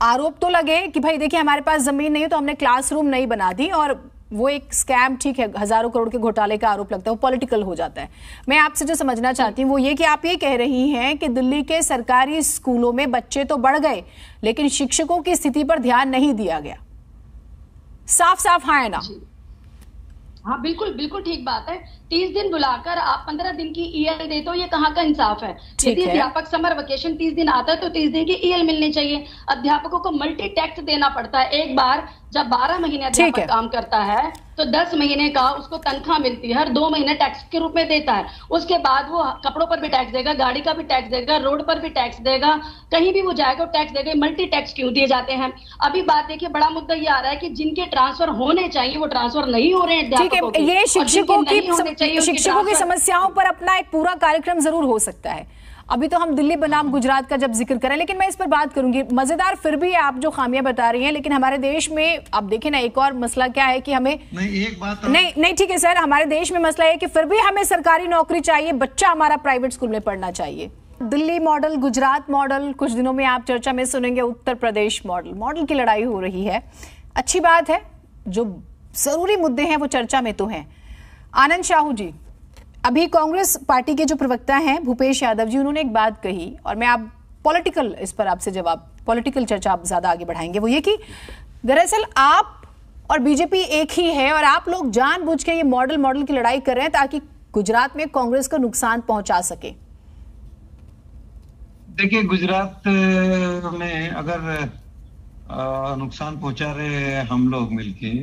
आरोप तो लगे कि भाई देखिए हमारे पास जमीन नहीं है तो हमने क्लासरूम नहीं बना दी, और वो एक स्कैम, ठीक है, हजारों करोड़ के घोटाले का आरोप लगता है, वो पॉलिटिकल हो जाता है। मैं आपसे जो समझना चाहती हूँ वो ये कि आप ये कह रही हैं कि दिल्ली के सरकारी स्कूलों में बच्चे तो बढ़ गए लेकिन शिक्षकों की स्थिति पर ध्यान नहीं दिया गया। साफ हाँ है ना? हाँ, बिल्कुल ठीक बात है। 30 दिन बुलाकर आप 15 दिन की ईएल देते हो, ये कहाँ का इंसाफ है? यदि अध्यापक समर वेकेशन 30 दिन आता है तो 30 दिन की ईएल मिलनी चाहिए। अध्यापकों को मल्टी टैक्स देना पड़ता है। एक बार जब 12 महीने अध्यापक काम करता है तो 10 महीने का उसको तनख्वाह मिलती है, हर 2 महीने टैक्स के रूप में देता है। उसके बाद वो कपड़ों पर भी टैक्स देगा, गाड़ी का भी टैक्स देगा, रोड पर भी टैक्स देगा, कहीं भी वो जाएगा टैक्स देगा। मल्टी टैक्स क्यों दिए जाते हैं? अभी बात देखिए, बड़ा मुद्दा ये आ रहा है कि जिनके ट्रांसफर होने चाहिए वो ट्रांसफर नहीं हो रहे हैं अध्यापकों के। ये शिक्षकों की समस्याओं पर अपना एक पूरा कार्यक्रम जरूर हो सकता है। अभी तो हम दिल्ली बनाम गुजरात का जब जिक्र करें, लेकिन मैं इस पर बात करूंगी। मजेदार फिर भी आप जो खामियां बता रही हैं, लेकिन हमारे देश में आप देखें ना, एक और मसला क्या है कि हमें एक बात नहीं ठीक है सर, हमारे देश में मसला है कि फिर भी हमें सरकारी नौकरी चाहिए, बच्चा हमारा प्राइवेट स्कूल में पढ़ना चाहिए। दिल्ली मॉडल, गुजरात मॉडल, कुछ दिनों में आप चर्चा में सुनेंगे उत्तर प्रदेश मॉडल की लड़ाई हो रही है। अच्छी बात है, जो जरूरी मुद्दे हैं वो चर्चा में तो हैं। आनंद साहू जी, अभी कांग्रेस पार्टी के जो प्रवक्ता हैं भूपेश यादव जी, उन्होंने एक बात कही, और मैं आप पॉलिटिकल इस पर आपसे जवाब, पॉलिटिकल चर्चा आप ज्यादा आगे बढ़ाएंगे। वो ये कि दरअसल आप और बीजेपी एक ही है और आप लोग जानबूझ के ये मॉडल की लड़ाई कर रहे हैं ताकि गुजरात में कांग्रेस को नुकसान पहुंचा सके। देखिए, गुजरात में अगर नुकसान पहुंचा रहे हम लोग मिलके,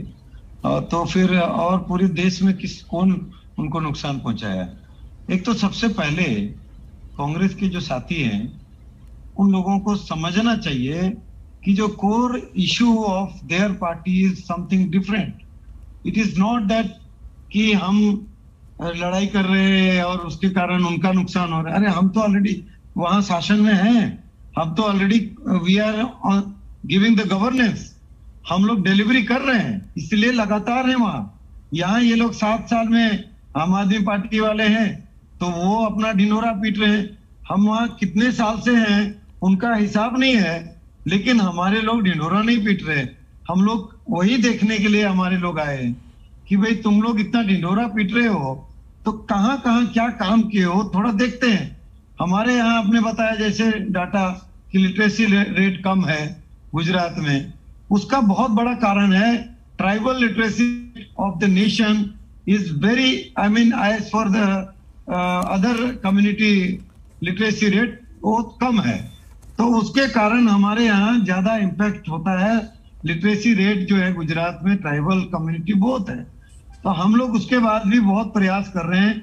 तो फिर और पूरे देश में कौन उनको नुकसान पहुंचाया? एक तो सबसे पहले कांग्रेस के जो साथी हैं उन लोगों को समझना चाहिए कि जो core issue of their party is something different. It is not that कि हम लड़ाई कर रहे हैं और उसके कारण उनका नुकसान हो रहा है। अरे हम तो ऑलरेडी वहां शासन में हैं, हम तो already we are giving the governance, हम लोग डिलीवरी कर रहे हैं, इसलिए लगातार है वहां। यहाँ ये लोग 7 साल में आम आदमी पार्टी वाले हैं तो वो अपना ढिंढोरा पीट रहे हैं। हम वहां कितने साल से हैं उनका हिसाब नहीं है, लेकिन हमारे लोग ढिंढोरा नहीं पीट रहे। हम लोग वही देखने के लिए हमारे लोग आए हैं कि भाई तुम लोग इतना ढिंढोरा पीट रहे हो तो कहाँ क्या काम किए हो, थोड़ा देखते हैं। हमारे यहाँ आपने बताया जैसे डाटा कि लिटरेसी रेट कम है गुजरात में, उसका बहुत बड़ा कारण है tribal literacy of the nation is very, I mean as for the other community literacy rate बहुत कम है, तो उसके कारण हमारे यहाँ ज्यादा इम्पैक्ट होता है। लिटरेसी रेट जो है गुजरात में ट्राइबल कम्युनिटी बहुत है, तो हम लोग उसके बाद भी बहुत प्रयास कर रहे हैं।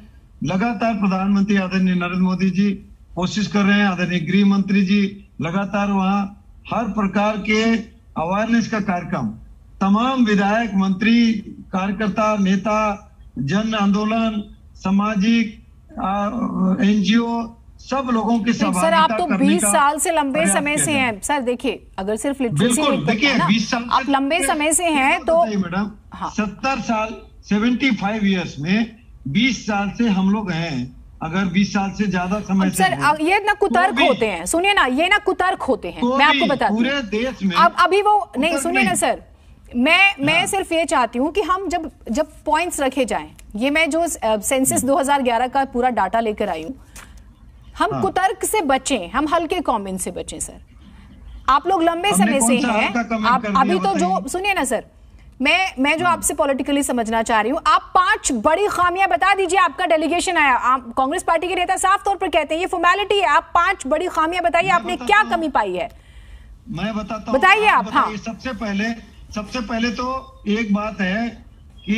लगातार प्रधानमंत्री आदरणीय नरेंद्र मोदी जी कोशिश कर रहे हैं, आदरणीय गृह मंत्री जी लगातार वहाँ हर प्रकार के अवेयरनेस का कार्यक्रम, तमाम विधायक, मंत्री, कार्यकर्ता, नेता, जन आंदोलन, सामाजिक NGO सब लोगों के सहभागिता। सर आप तो 20 साल से लंबे समय से हैं सर, देखिए अगर सिर्फ लिटरेसी देखिए 20 साल आप लंबे समय से हैं तो मैडम 70 साल 75 इयर्स में 20 साल से हम लोग हैं। अगर 20 साल से ज्यादा समय से सर ये ना कुतर्क होते हैं, सुनिए ना, ये ना कुतर्क होते हैं, मैं आपको बताती हूँ पूरे देश में। अब अभी वो नहीं, सुनिए ना सर, मैं सिर्फ ये चाहती हूँ कि हम जब पॉइंट्स रखे जाएं, ये मैं जो सेंसस 2011 का पूरा डाटा लेकर आई हूँ, हम कुतर्क से बचें, हम हल्के कमेंट से बचें सर। आप लोग लंबे समय से हैं, आप अभी तो जो सुनिए ना सर, मैं जो आपसे पॉलिटिकली समझना चाह रही हूँ, आप 5 बड़ी खामियां बता दीजिए। आपका डेलीगेशन आया, आप कांग्रेस पार्टी के नेता साफ तौर पर कहते हैं ये फॉर्मेलिटी है, आप 5 बड़ी खामियां बताइए, आपने क्या कमी पाई है? मैं बताता हूँ, बताइए आप। हाँ, सबसे पहले तो एक बात है कि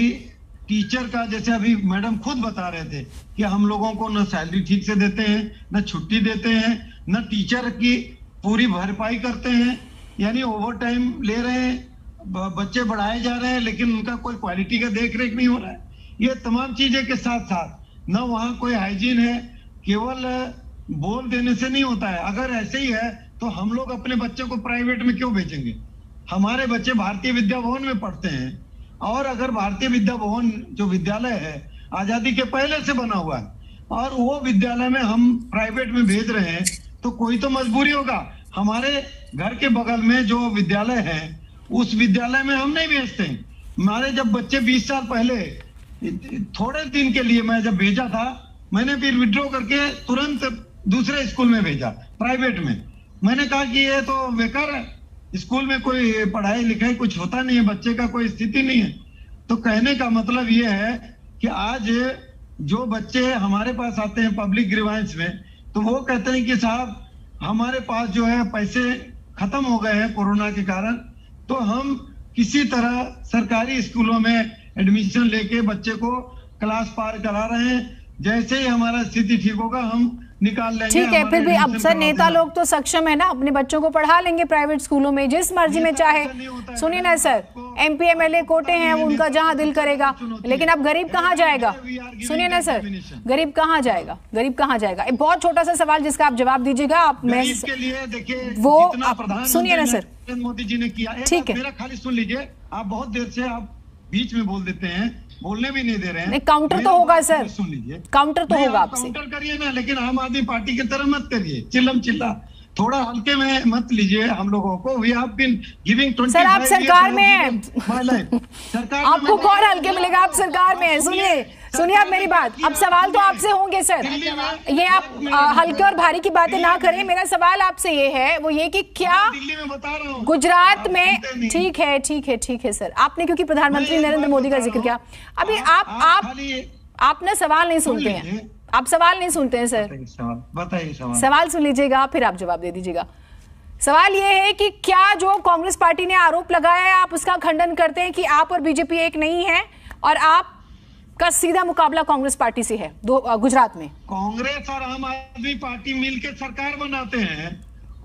टीचर का, जैसे अभी मैडम खुद बता रहे थे कि हम लोगों को न सैलरी ठीक से देते हैं, न छुट्टी देते हैं, न टीचर की पूरी भरपाई करते हैं, यानी ओवर टाइम ले रहे हैं, बच्चे बढ़ाए जा रहे हैं, लेकिन उनका कोई क्वालिटी का देख रेख नहीं हो रहा है। ये तमाम चीजें के साथ साथ न वहाँ कोई हाइजीन है, केवल बोल देने से नहीं होता है। अगर ऐसे ही है तो हम लोग अपने बच्चे को प्राइवेट में क्यों भेजेंगे? हमारे बच्चे भारतीय विद्या भवन में पढ़ते हैं, और अगर भारतीय विद्या भवन जो विद्यालय है आजादी के पहले से बना हुआ है, और वो विद्यालय में हम प्राइवेट में भेज रहे हैं, तो कोई तो मजबूरी होगा। हमारे घर के बगल में जो विद्यालय है उस विद्यालय में हम नहीं भेजते हैं। हमारे जब बच्चे 20 साल पहले थोड़े दिन के लिए मैं जब भेजा था, मैंने फिर विड्रॉ करके तुरंत दूसरे स्कूल में भेजा, प्राइवेट में। मैंने कहा कि ये तो बेकार है, स्कूल में कोई पढ़ाई लिखाई कुछ होता नहीं है, बच्चे का कोई स्थिति नहीं है। तो कहने का मतलब ये है कि आज जो बच्चे हमारे पास आते हैं पब्लिक ग्रीवांस में, तो वो कहते हैं कि साहब हमारे पास जो है पैसे खत्म हो गए हैं कोरोना के कारण, तो हम किसी तरह सरकारी स्कूलों में एडमिशन लेके बच्चे को क्लास पार करा रहे हैं। जैसे ही हमारा स्थिति ठीक होगा हम निकाल लेंगे। ठीक है, फिर भी अब सर नेता लोग तो सक्षम है ना, अपने बच्चों को पढ़ा लेंगे प्राइवेट स्कूलों में जिस मर्जी में चाहे। सुनिए ना सर, MP MLA कोटे हैं, उनका जहां दिल करेगा, लेकिन अब गरीब कहाँ जाएगा? सुनिए ना सर, गरीब कहाँ जाएगा? गरीब कहाँ जाएगा? एक बहुत छोटा सा सवाल जिसका आप जवाब दीजिएगा। आप मैं वो सुनिए ना सर, मोदी जी ने किया, ठीक है, मेरा खाली सुन लीजिए। आप बहुत देर से आप बीच में बोल देते हैं, बोलने भी नहीं दे रहे हैं। काउंटर तो होगा सर, सुन लीजिए, काउंटर तो होगा आपसे। काउंटर करिए ना, लेकिन आम आदमी पार्टी की तरह मत करिए, चिल्लम चिल्ला, थोड़ा हल्के में मत लीजिए हम लोगों को। We have been giving 25 sir आप सरकार में हैं, सरकार आपको कौन हल्के मिलेगा? आप सरकार में हैं। सुनिए अब मेरी बात, अब सवाल तो आपसे होंगे सर, ये आप हल्के और भारी की बातें ना करें। मेरा सवाल आपसे ये है, वो ये कि क्या गुजरात में, ठीक है सर, आपने क्योंकि प्रधानमंत्री नरेंद्र मोदी का जिक्र किया, अभी आप ना सवाल नहीं सुनते हैं, आप सवाल नहीं सुनते हैं सर। बताइए सवाल सुन लीजिएगा, फिर आप जवाब दे दीजिएगा। सवाल ये है कि क्या जो कांग्रेस पार्टी ने आरोप लगाया है आप उसका खंडन करते हैं कि आप और बीजेपी एक नहीं है, और आप का सीधा मुकाबला कांग्रेस पार्टी से है गुजरात में? कांग्रेस और आम आदमी पार्टी मिलकर सरकार बनाते हैं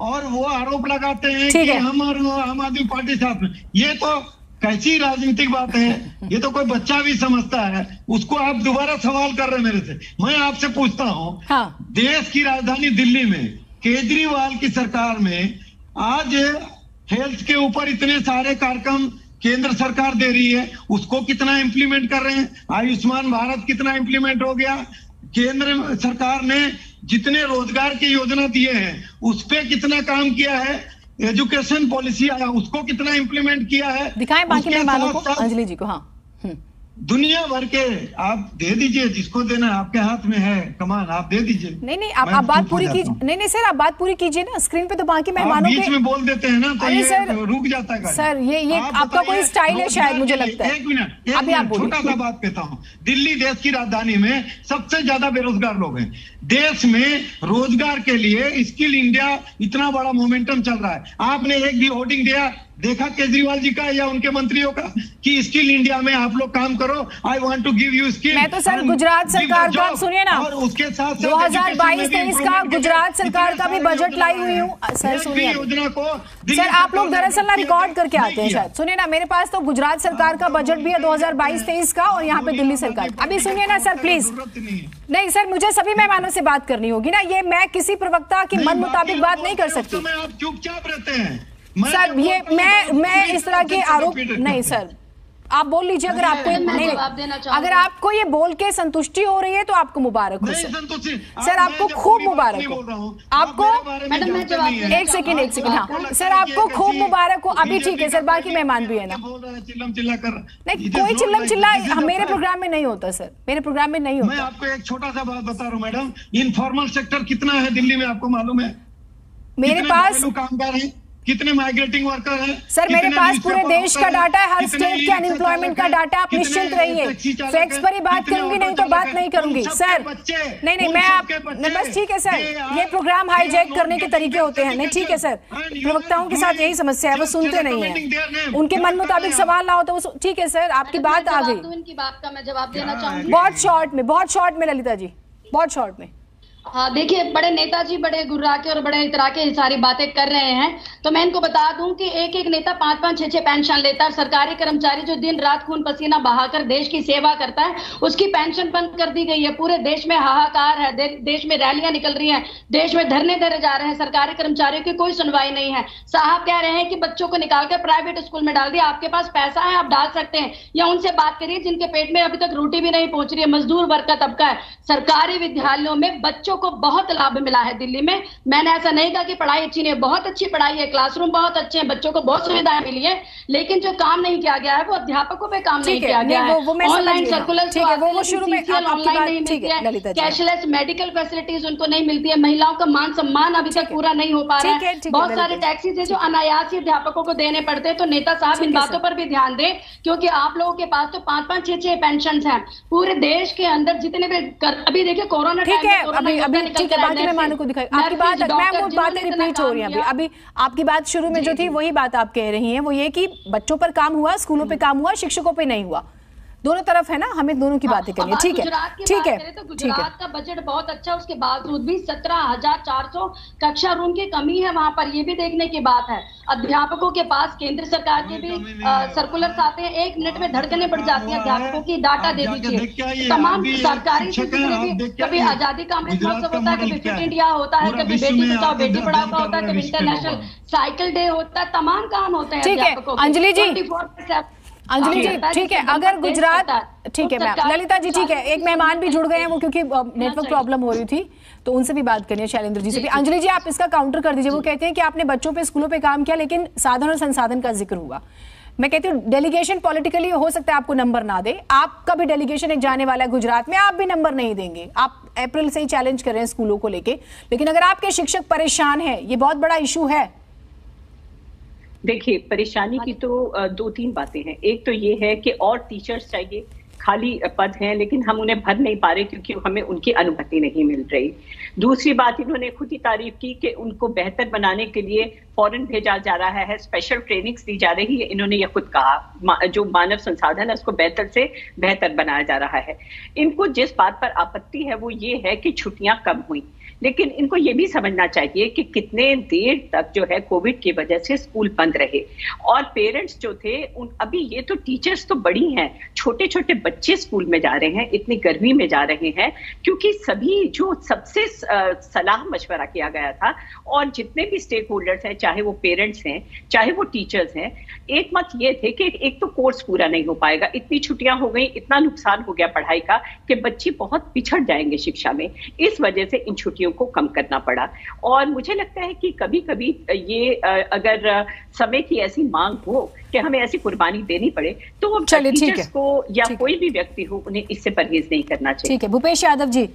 और वो आरोप लगाते हैं कि हम और आम आदमी पार्टी साथ में। ये तो कैसी राजनीतिक बात है, ये तो कोई बच्चा भी समझता है। उसको आप दोबारा सवाल कर रहे हैं मेरे से। मैं आपसे पूछता हूँ, देश की राजधानी दिल्ली में केजरीवाल की सरकार में आज हेल्थ के ऊपर इतने सारे कार्यक्रम केंद्र सरकार दे रही है, उसको कितना इंप्लीमेंट कर रहे हैं? आयुष्मान भारत कितना इंप्लीमेंट हो गया? केंद्र सरकार ने जितने रोजगार की योजना दिए हैं उस पर कितना काम किया है? एजुकेशन पॉलिसी आया, उसको कितना इंप्लीमेंट किया है? दिखाएं बाकी मेहमानों को, अंजलि जी को। हाँ, दुनिया भर के आप दे दीजिए, जिसको देना आपके हाथ में है कमान, आप दे दीजिए। नहीं आप बात पूरी कीजिए। नहीं सर, आप बात पूरी कीजिए ना। स्क्रीन पे तो बाकी मेहमानों बीच में बोल देते हैं ना, तो ये सर रुक जाता है। सर ये आपका कोई स्टाइल है शायद, मुझे लगता है। एक मिनट, छोटा सा बात कहता हूँ। दिल्ली देश की राजधानी में सबसे ज्यादा बेरोजगार लोग हैं। देश में रोजगार के लिए स्किल इंडिया इतना बड़ा मोमेंटम चल रहा है। आपने एक भी होर्डिंग देखा केजरीवाल जी का या उनके मंत्रियों का कि स्किल इंडिया में आप लोग काम करो, I want to give you skill. मैं तो सर गुजरात सरकार का, सुनिए ना, और उसके साथ 2022-23 का गुजरात सरकार का भी बजट लाई हुई हूँ। सर सुनिए, योजना को सर आप लोग दरअसल ना रिकॉर्ड करके आते हैं शायद। सुनिए ना, मेरे पास तो गुजरात सरकार का बजट भी है 2022-23 का, और यहाँ पे दिल्ली सरकार। अभी सुनिए ना सर प्लीज। नहीं सर, मुझे सभी मेहमानों से बात करनी होगी ना, ये मैं किसी प्रवक्ता की मन मुताबिक बात नहीं कर सकती। आप चुपचाप रहते हैं सर। ये मैं इस तरह के आरोप नहीं सर, आप बोल लीजिए। अगर आपको नहीं, अगर आपको ये बोल के संतुष्टि हो रही है तो आपको मुबारक हो सर, आपको खूब मुबारक हो। आपको एक सेकंड हाँ सर, आपको खूब मुबारक हो। अभी ठीक है सर, बाकी मेहमान भी है ना। नहीं, कोई चिल्लम चिल्ला मेरे प्रोग्राम में नहीं होता सर, मेरे प्रोग्राम में नहीं होता। मैं आपको एक छोटा सा बात बता रहा हूँ मैडम, इनफॉर्मल सेक्टर कितना है दिल्ली में आपको मालूम है? मेरे पास कामगार हैं, कितने माइग्रेटिंग वर्कर हैं सर, मेरे पास पूरे देश का डाटा है, हर स्टेट के अनएम्प्लॉयमेंट का डाटा। आप निश्चिंत रहिए, फैक्ट्स पर ही बात करूंगी, नहीं तो बात नहीं करूंगी सर। नहीं मैं आप बस ठीक है सर, ये प्रोग्राम हाईजैक करने के तरीके होते हैं। नहीं ठीक है सर, प्रवक्ताओं के साथ यही समस्या है, वो सुनते नहीं है, उनके मन मुताबिक सवाल ना हो तो वो ठीक है सर, आपकी बात आ गई। इनकी बात का मैं जवाब देना चाहूंगी बहुत शॉर्ट में ललिता जी, बहुत शॉर्ट में। हाँ देखिए, बड़े नेताजी बड़े गुर्रा के और बड़े इतरा के सारी बातें कर रहे हैं, तो मैं इनको बता दूं कि एक एक नेता 5-5, 6-6 पेंशन लेता है। सरकारी कर्मचारी जो दिन रात खून पसीना बहाकर देश की सेवा करता है, उसकी पेंशन बंद कर दी गई है। पूरे देश में हाहाकार है, देश में रैलियां निकल रही हैं, देश में धरने धरे जा रहे हैं, सरकारी कर्मचारियों की कोई सुनवाई नहीं है। साहब कह रहे हैं कि बच्चों को निकालकर प्राइवेट स्कूल में डाल दिया, आपके पास पैसा है आप डाल सकते हैं, या उनसे बात करिए जिनके पेट में अभी तक रोटी भी नहीं पहुंच रही है, मजदूर वर्ग का तबका है। सरकारी विद्यालयों में बच्चों को बहुत लाभ मिला है दिल्ली में। मैंने ऐसा नहीं कहा कि पढ़ाई अच्छी नहीं है, बहुत अच्छी पढ़ाई है, क्लासरूम बहुत अच्छे हैं, बच्चों को बहुत सुविधाएं मिली है, लेकिन जो काम नहीं किया गया है वो अध्यापकों पे काम नहीं किया गया है। ऑनलाइन सर्कुलर शुरू में ऑनलाइन नहीं मिलती है, कैशलेस मेडिकल फैसिलिटीज उनको नहीं मिलती है, महिलाओं का मान सम्मान अभी तक पूरा नहीं हो पा रहा है, बहुत सारे टैक्सेस है जो अनायास ही अध्यापकों को देने पड़ते हैं। तो नेता साहब इन बातों पर भी ध्यान दें, क्योंकि आप लोगों के पास तो 5-5, 6-6 पेंशन है पूरे देश के अंदर जितने भी। अभी देखिए कोरोना ठीक है, बाकी मेहमानों को दिखाई आपकी बात, मैम वो बातें रिपीट हो रही हैं। अभी आपकी बात शुरू में जो थी वही बात आप कह रही हैं, वो ये कि बच्चों पर काम हुआ, स्कूलों पे काम हुआ, शिक्षकों पे नहीं हुआ। दोनों तरफ है ना, हमें दोनों की बातें करनी है। ठीक है ठीक है तो गुजरात का बजट बहुत अच्छा, उसके बावजूद भी 17,400 कक्षा रूम की कमी है वहां पर, ये भी देखने की बात है। अध्यापकों के पास केंद्र सरकार के भी सर्कुलर्स आते हैं, 1 मिनट में धड़कने बढ़ जाती है अध्यापकों की, डाटा दे दीजिए। तमाम सरकारी कभी आजादी का अमृत महोत्सव होता है, कभी फिट इंडिया होता है, कभी बेटी बचाओ बेटी पढ़ाओ का होता है, कभी इंटरनेशनल साइकिल डे होता है, तमाम काम होते हैं अध्यापकों के। अंजलि जी ठीक है, अगर गुजरात ठीक है मैम, ललिता जी ठीक है, एक मेहमान भी जुड़ गए हैं, वो क्योंकि नेटवर्क प्रॉब्लम हो रही थी तो उनसे भी बात करनी है, शैलेंद्र जी से भी। अंजलि जी आप इसका काउंटर कर दीजिए। वो कहते हैं कि आपने बच्चों पे स्कूलों पे काम किया, लेकिन साधन और संसाधन का जिक्र हुआ। मैं कहती हूँ डेलीगेशन पॉलिटिकली हो सकता है आपको नंबर ना दे, आपका भी डेलीगेशन एक जाने वाला है गुजरात में, आप भी नंबर नहीं देंगे। आप अप्रैल से ही चैलेंज कर रहे हैं स्कूलों को लेके, लेकिन अगर आपके शिक्षक परेशान है, ये बहुत बड़ा इशू है। देखिए, परेशानी की तो 2-3 बातें हैं। एक तो ये है कि और टीचर्स चाहिए, खाली पद हैं लेकिन हम उन्हें भर नहीं पा रहे क्योंकि हमें उनकी अनुमति नहीं मिल रही। दूसरी बात, इन्होंने खुद ही तारीफ की कि उनको बेहतर बनाने के लिए फॉरेन भेजा जा रहा है, स्पेशल ट्रेनिंग्स दी जा रही है। इन्होंने ये खुद कहा, जो मानव संसाधन है उसको बेहतर से बेहतर बनाया जा रहा है। इनको जिस बात पर आपत्ति है वो ये है कि छुट्टियां कम हुई, लेकिन इनको ये भी समझना चाहिए कि कितने देर तक जो है कोविड की वजह से स्कूल बंद रहे, और पेरेंट्स जो थे अभी ये तो टीचर्स तो बड़ी हैं, छोटे छोटे बच्चे स्कूल में जा रहे हैं, इतनी गर्मी में जा रहे हैं, क्योंकि सभी जो सबसे सलाह मशवरा किया गया था और जितने भी स्टेक होल्डर्स हैं, चाहे वो पेरेंट्स हैं चाहे वो टीचर्स हैं, एक मत ये थे कि एक तो कोर्स पूरा नहीं हो पाएगा, इतनी छुट्टियां हो गई, इतना नुकसान हो गया पढ़ाई का कि बच्चे बहुत पिछड़ जाएंगे शिक्षा में। इस वजह से इन छुट्टियों रिक्तियों को कम करना पड़ा। और मुझे लगता है कि कभी कभी ये अगर समय की ऐसी मांग हो कि हमें ऐसी कुर्बानी देनी पड़े तो टीचर्स को या कोई भी व्यक्ति हो उन्हें इससे परहेज नहीं करना चाहिए। ठीक है भूपेश यादव जी,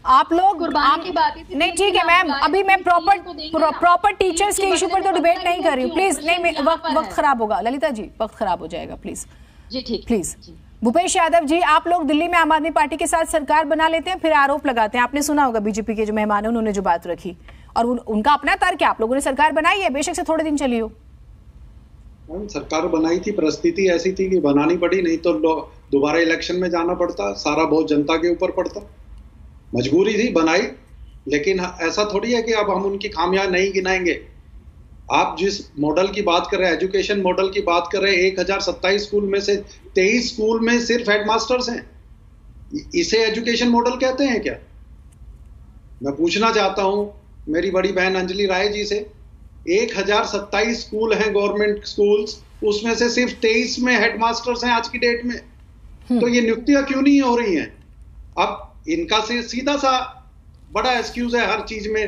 आप लोग की बात नहीं, ठीक है मैम, अभी मैं प्रॉपर टीचर्स के इशू पर तो डिबेट नहीं कर रही हूँ, प्लीज नहीं, वक्त खराब होगा ललिता जी, वक्त खराब हो जाएगा, प्लीज जी ठीक प्लीज। भूपेश यादव जी, आप लोग दिल्ली में आम आदमी पार्टी के साथ सरकार बना लेते हैं, फिर आरोप लगाते हैं, आपने सुना होगा बीजेपी के जो मेहमान है उन्होंने जो बात रखी, और उनका अपना तर्क है, आप लोगों ने सरकार बनाई है, बेशक से थोड़े दिन चली हो। सरकार बनाई थी, परिस्थिति ऐसी थी कि बनानी पड़ी, नहीं तो दोबारा इलेक्शन में जाना पड़ता, सारा बोझ जनता के ऊपर पड़ता, मजबूरी थी, बनाई। लेकिन ऐसा थोड़ी है कि अब हम उनकी खामियां नहीं गिनाएंगे। आप जिस मॉडल की बात कर रहे हैं, एजुकेशन मॉडल की बात कर रहे हैं, 1027 स्कूल में से 23 स्कूल में सिर्फ हेडमास्टर्स हैं, इसे एजुकेशन मॉडल कहते हैं क्या? मैं पूछना चाहता हूं मेरी बड़ी बहन अंजलि राय जी से, 1027 स्कूल हैं गवर्नमेंट स्कूल्स, उसमें से सिर्फ 23 में हेडमास्टर्स हैं आज की डेट में, तो ये नियुक्तियां क्यों नहीं हो रही हैं? अब इनका से सीधा सा बड़ा एक्सक्यूज है हर चीज में,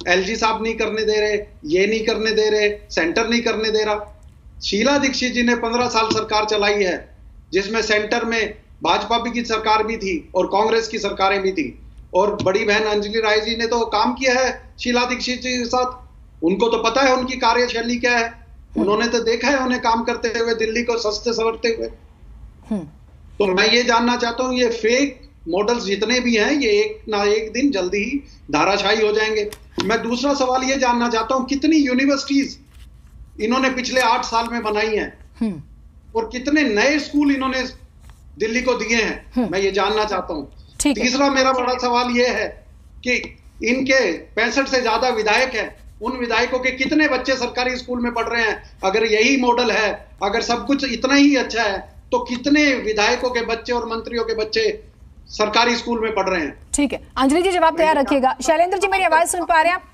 एलजी साहब नहीं करने दे रहे, ये नहीं करने दे रहे, सेंटर नहीं करने दे रहा। शीला दीक्षित जी ने 15 साल सरकार चलाई है, जिसमें सेंटर में भाजपा की सरकार भी थी और कांग्रेस की सरकारें भी थी, और बड़ी बहन अंजलि राय जी ने तो काम किया है शीला दीक्षित जी के साथ, उनको तो पता है उनकी कार्यशैली क्या है, उन्होंने तो देखा है उन्हें काम करते हुए, दिल्ली को सस्ते सवरते हुए। तो मैं ये जानना चाहता हूँ, ये फेक मॉडल्स जितने भी हैं ये एक ना एक दिन जल्दी ही धाराशायी हो जाएंगे। मैं दूसरा सवाल ये जानना चाहता हूं, कितनी यूनिवर्सिटीज इन्होंने पिछले 8 साल में बनाई हैं और कितने नए स्कूल इन्होंने दिल्ली को दिए हैं, मैं ये जानना चाहता हूं। तीसरा मेरा बड़ा सवाल ये है कि इनके 65 से ज्यादा विधायक हैं, उन विधायकों के कितने बच्चे सरकारी स्कूल में पढ़ रहे हैं? अगर यही मॉडल है, अगर सब कुछ इतना ही अच्छा है, तो कितने विधायकों के बच्चे और मंत्रियों के बच्चे सरकारी स्कूल में पढ़ रहे हैं? ठीक है, अंजलि जी जवाब तैयार रखिएगा। शैलेंद्र जी मेरी आवाज सुन पा रहे हैं आप?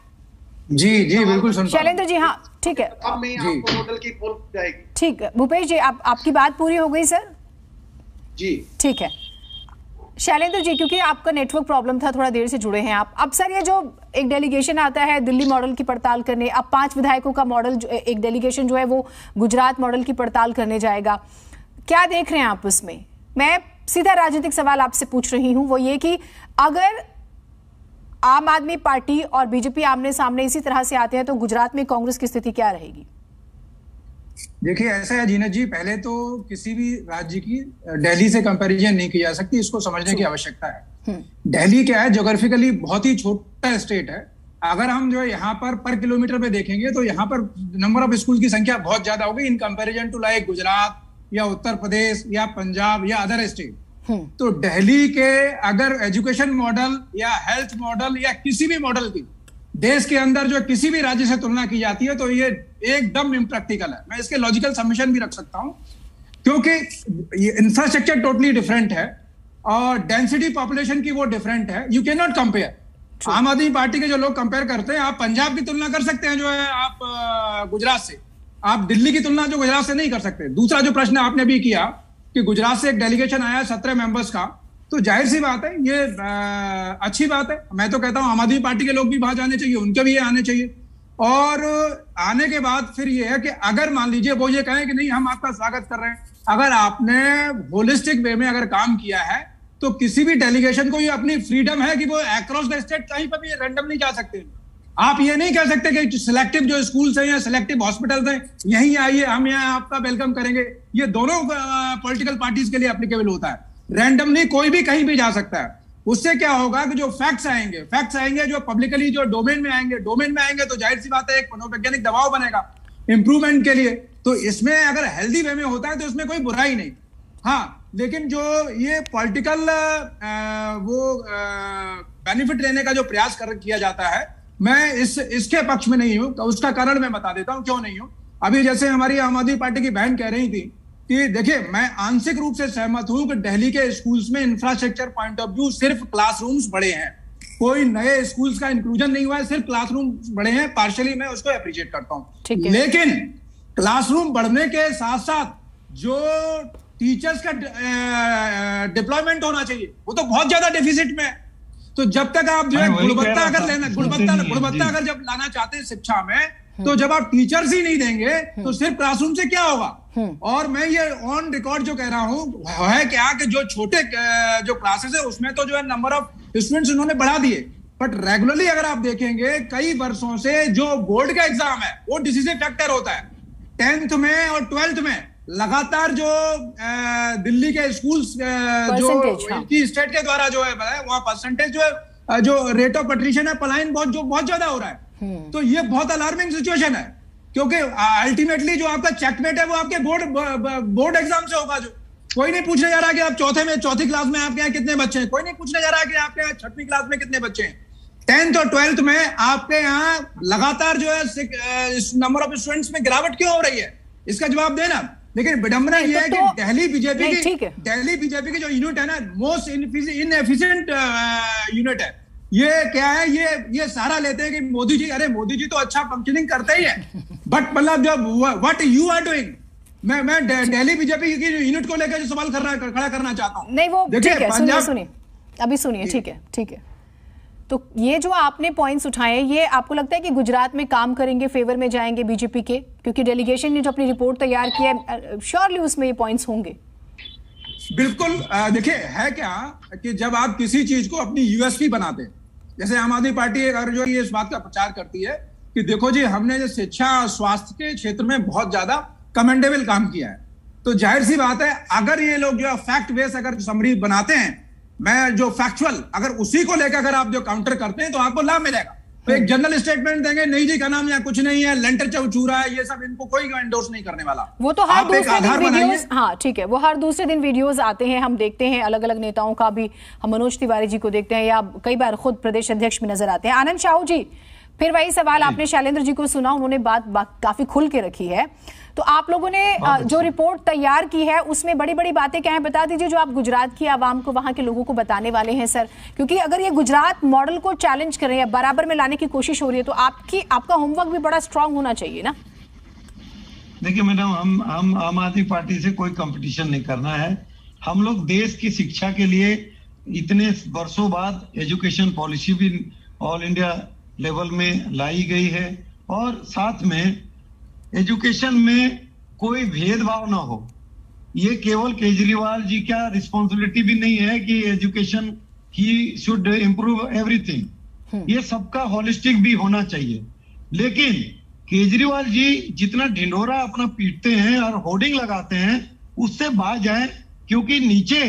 जी जी बिल्कुल सुन पा रहे हैं। शैलेंद्र जी हाँ ठीक है, अब मैं आपको मॉडल की बोल जाएगी। ठीक है भूपेश जी, आपकी बात पूरी हो गई सर? जी ठीक है। शैलेंद्र जी, क्योंकि आपका नेटवर्क प्रॉब्लम था, थोड़ा देर से जुड़े हैं आप। अब सर ये जो एक डेलीगेशन आता है दिल्ली मॉडल की पड़ताल करने, अब 5 विधायकों का मॉडल, एक डेलीगेशन जो है वो गुजरात मॉडल की पड़ताल करने जाएगा, क्या देख रहे हैं आप उसमें? मैं सीधा राजनीतिक सवाल आपसे पूछ रही हूं, वो ये कि अगर आम आदमी पार्टी और बीजेपी आमने सामने इसी तरह से आते हैं तो गुजरात में कांग्रेस की स्थिति क्या रहेगी? देखिए ऐसा है जीनत जी, पहले तो किसी भी राज्य की दिल्ली से कंपैरिजन नहीं की जा सकती, इसको समझने की आवश्यकता है। दिल्ली क्या है, ज्योग्राफिकली बहुत ही छोटा स्टेट है। अगर हम जो यहाँ पर किलोमीटर पे देखेंगे तो यहाँ पर नंबर ऑफ स्कूल की संख्या बहुत ज्यादा होगी in comparison to like Gujarat या उत्तर प्रदेश या पंजाब या अदर स्टेट। तो दिल्ली के अगर एजुकेशन मॉडल या हेल्थ मॉडल या किसी भी मॉडल की देश के अंदर जो किसी भी राज्य से तुलना की जाती है तो ये एकदम इम्प्रैक्टिकल है। मैं इसके लॉजिकल सबमिशन भी रख सकता हूं, क्योंकि ये इंफ्रास्ट्रक्चर टोटली डिफरेंट है और डेंसिटी पॉपुलेशन की वो डिफरेंट है। You can not compare. आम आदमी पार्टी के जो लोग कंपेयर करते हैं, आप पंजाब की तुलना कर सकते हैं जो है आप गुजरात से, आप दिल्ली की तुलना जो गुजरात से नहीं कर सकते। दूसरा जो प्रश्न आपने भी किया कि गुजरात से एक डेलीगेशन आया 17 मेंबर्स का, तो जाहिर सी बात है ये अच्छी बात है। मैं तो कहता हूं आम आदमी पार्टी के लोग भी वहां जाने चाहिए, उनके भी ये आने चाहिए। और आने के बाद फिर ये है कि अगर मान लीजिए वो ये कहें कि नहीं हम आपका स्वागत कर रहे हैं, अगर आपने होलिस्टिक वे में अगर काम किया है तो किसी भी डेलीगेशन को ये अपनी फ्रीडम है कि वो अक्रॉस द स्टेट कहीं पर भी रैंडम नहीं जा सकते। आप ये नहीं कह सकते कि सिलेक्टिव जो स्कूल्स हैं या सिलेक्टिव हॉस्पिटल्स हैं यहीं आइए, हम यहाँ आपका वेलकम करेंगे। ये दोनों पॉलिटिकल पार्टीज के लिए एप्लीकेबल होता है। रैंडम नहीं, कोई भी कहीं भी जा सकता है। उससे क्या होगा कि जो फैक्ट्स आएंगे जो पब्लिकली जो डोमेन में आएंगे तो जाहिर सी बात है एक मनोवैज्ञानिक दबाव बनेगा इंप्रूवमेंट के लिए। तो इसमें अगर हेल्दी वे में होता है तो इसमें कोई बुराई नहीं। हाँ, लेकिन जो ये पॉलिटिकल बेनिफिट लेने का जो प्रयास किया जाता है, मैं इसके पक्ष में नहीं हूं। उसका कारण मैं बता देता हूं क्यों नहीं हूं। अभी जैसे हमारी आम आदमी पार्टी की बहन कह रही थी कि देखिए मैं आंशिक रूप से सहमत हूं कि दिल्ली के स्कूल्स में इंफ्रास्ट्रक्चर पॉइंट ऑफ व्यू सिर्फ क्लासरूम्स बड़े हैं, कोई नए स्कूल्स का इंक्लूजन नहीं हुआ है, सिर्फ क्लासरूम बड़े हैं। पार्शियली मैं उसको अप्रिशिएट करता हूं, लेकिन क्लासरूम बढ़ने के साथ साथ जो टीचर्स का डिप्लॉयमेंट होना चाहिए वो तो बहुत ज्यादा डेफिसिट में है। तो जब तक आप जो है गुणवत्ता अगर जब लाना चाहते हैं शिक्षा में, तो जब आप टीचर्स ही नहीं देंगे तो सिर्फ क्लासरूम से क्या होगा। और मैं ये ऑन रिकॉर्ड जो कह रहा हूँ है क्या कि जो छोटे जो क्लासेस है उसमें तो जो है नंबर ऑफ स्टूडेंट्स उन्होंने बढ़ा दिए, बट रेगुलरली अगर आप देखेंगे कई वर्षों से जो बोर्ड का एग्जाम है वो डिसीजन फैक्टर होता है। 10th में और 12th में लगातार जो दिल्ली के स्कूल जो की स्टेट के द्वारा जो है वहाँ परसेंटेज जो है जो रेट ऑफ अट्रिशन है पलायन बहुत ज्यादा हो रहा है। तो ये बहुत अलार्मिंग सिचुएशन है, क्योंकि अल्टीमेटली जो आपका चेकमेट है वो आपके बोर्ड एग्जाम से होगा। जो कोई नहीं पूछने जा रहा कि आप चौथी क्लास में आपके यहाँ कितने बच्चे हैं, कोई नहीं पूछने जा रहा कि आपके यहाँ 6वीं क्लास में कितने बच्चे हैं। 10th और 12th में आपके यहाँ लगातार जो है नंबर ऑफ स्टूडेंट्स में गिरावट क्यों हो रही है, इसका जवाब देना। लेकिन विडंबना यह है कि दिल्ली बीजेपी की जो यूनिट है ना, मोस्ट इनएफिशिएंट यूनिट है। ये क्या है, ये सारा लेते हैं कि मोदी जी तो अच्छा फंक्शनिंग करते ही है, बट मतलब जब व्हाट यू आर डूइंग, मैं दिल्ली बीजेपी की यूनिट को लेकर जो सवाल खड़ा करना चाहता हूँ। नहीं वो ठीक है, सुनिए अभी सुनिए, ठीक है। तो ये जो आपने पॉइंट्स उठाए, ये आपको लगता है कि गुजरात में काम करेंगे, फेवर में जाएंगे बीजेपी के? क्योंकि डेलीगेशन ने जो अपनी रिपोर्ट तैयार की है, श्योरली उसमें ये पॉइंट्स होंगे। बिल्कुल। देखिए है क्या कि जब आप किसी चीज को अपनी यूएसपी बनाते हैं, जैसे आम आदमी पार्टी अगर जो ये इस बात का प्रचार करती है कि देखो जी हमने जो शिक्षा और स्वास्थ्य के क्षेत्र में बहुत ज्यादा कमेंडेबल काम किया है, तो जाहिर सी बात है अगर ये लोग जो फैक्ट बेस अगर समरी बनाते हैं, मैं जो फैक्चुअल अगर उसी को लेकर अगर आप जो काउंटर करते हैं तो आपको लाभ मिलेगा। तो एक जनरल स्टेटमेंट देंगे नहीं जी का नाम यहाँ कुछ नहीं है, लेंटर चौचूरा है, ये सब इनको कोई एंडोर्स नहीं करने वाला। वो तो हर दूसरे दिन वीडियोस, हाँ ठीक है, वो हर दूसरे दिन वीडियोस आते हैं, हम देखते हैं अलग अलग नेताओं का भी, हम मनोज तिवारी जी को देखते हैं या कई बार खुद प्रदेश अध्यक्ष भी नजर आते हैं। आनंद साहू जी, फिर वही सवाल, आपने शैलेंद्र जी को सुना, उन्होंने बात काफी खुल के रखी है, तो आप लोगों ने जो रिपोर्ट तैयार की है उसमें बड़ी बड़ी बातें क्या है बता दीजिए, जो आप गुजरात की आवाम को, वहां के लोगों को बताने वाले हैं सर। क्योंकि अगर ये गुजरात मॉडल को चैलेंज कर रहे हैं, बराबर में लाने की कोशिश हो रही है, तो आपका होमवर्क भी बड़ा स्ट्रांग होना चाहिए ना। देखिए मैडम, हम आम आदमी पार्टी से कोई कंपटीशन नहीं करना है। हम लोग देश की शिक्षा के लिए इतने वर्षों बाद एजुकेशन पॉलिसी भी ऑल इंडिया लेवल में लाई गई है, और साथ में एजुकेशन में कोई भेदभाव ना हो। ये केवल केजरीवाल जी का रिस्पॉन्सिबिलिटी भी नहीं है कि education he should improve everything, ये सबका होलिस्टिक भी होना चाहिए। लेकिन केजरीवाल जी जितना ढिंढोरा अपना पीटते हैं और होर्डिंग लगाते हैं, उससे बाज जाए, क्योंकि नीचे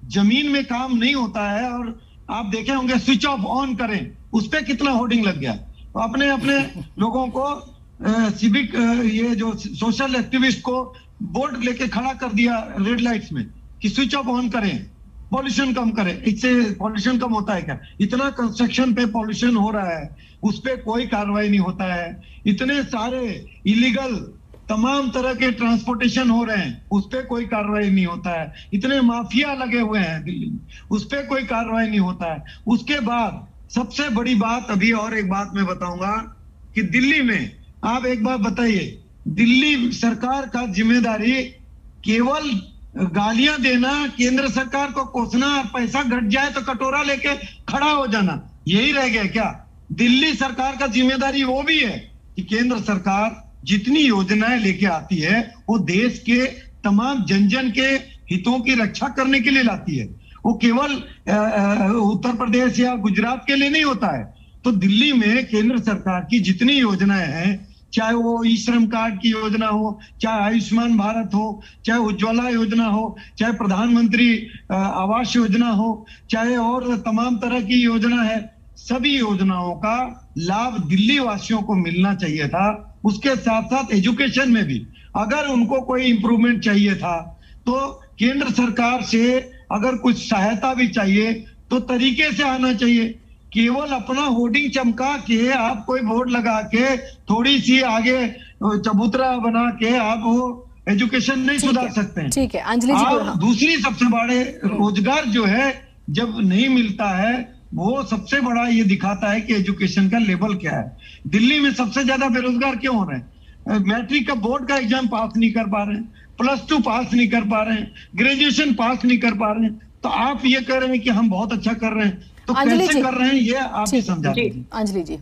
जमीन में काम नहीं होता है। और आप देखे होंगे स्विच ऑफ ऑन करें, उस पर कितना होर्डिंग लग गया। तो अपने लोगों को सिविक ये जो सोशल एक्टिविस्ट को बोर्ड लेके खड़ा कर दिया रेड लाइट्स में कि स्विच ऑफ ऑन करें, पॉल्यूशन कम करें। इससे पॉल्यूशन कम होता है क्या? इतना कंस्ट्रक्शन पे पॉल्यूशन हो रहा है, उस पर कोई कार्रवाई नहीं होता है। इतने सारे इलीगल तमाम तरह के ट्रांसपोर्टेशन हो रहे हैं, उस पर कोई कार्रवाई नहीं होता है। इतने माफिया लगे हुए हैं दिल्ली में, उस पर कोई कार्रवाई नहीं होता है। उसके बाद सबसे बड़ी बात, अभी और एक बात मैं बताऊंगा कि दिल्ली में आप एक बात बताइए, दिल्ली सरकार का जिम्मेदारी केवल गालियां देना, केंद्र सरकार को कोसना, पैसा घट जाए तो कटोरा लेके खड़ा हो जाना, यही रह गया क्या? दिल्ली सरकार का जिम्मेदारी वो भी है कि केंद्र सरकार जितनी योजनाएं लेके आती है वो देश के तमाम जन के हितों की रक्षा करने के लिए लाती है। वो केवल उत्तर प्रदेश या गुजरात के लिए नहीं होता है। तो दिल्ली में केंद्र सरकार की जितनी योजनाएं हैं, चाहे वो ई श्रम कार्ड की योजना हो, चाहे आयुष्मान भारत हो, चाहे उज्ज्वला योजना हो, चाहे प्रधानमंत्री आवास योजना हो, चाहे और तमाम तरह की योजना है, सभी योजनाओं का लाभ दिल्ली वासियों को मिलना चाहिए था। उसके साथ साथ एजुकेशन में भी अगर उनको कोई इंप्रूवमेंट चाहिए था तो केंद्र सरकार से अगर कुछ सहायता भी चाहिए तो तरीके से आना चाहिए। केवल अपना होर्डिंग चमका के आप कोई बोर्ड लगा के थोड़ी सी आगे चबूतरा बना के आप वो एजुकेशन नहीं सुधार सकते हैं। ठीक है, अंजलि जी को दूसरी सबसे बड़े रोजगार जो है जब नहीं मिलता है, वो सबसे बड़ा ये दिखाता है कि एजुकेशन का लेवल क्या है। दिल्ली में सबसे ज्यादा बेरोजगार क्यों हो रहे हैं? मैट्रिक का बोर्ड का एग्जाम पास नहीं कर पा रहे हैं, +2 पास नहीं कर पा रहे हैं, ग्रेजुएशन पास नहीं कर पा रहे हैं। तो आप ये कह रहे हैं कि हम बहुत अच्छा कर रहे हैं, तो अंजलि कैसे जी कर रहे हैं ये आप भी समझा दीजिए। अंजलि जी,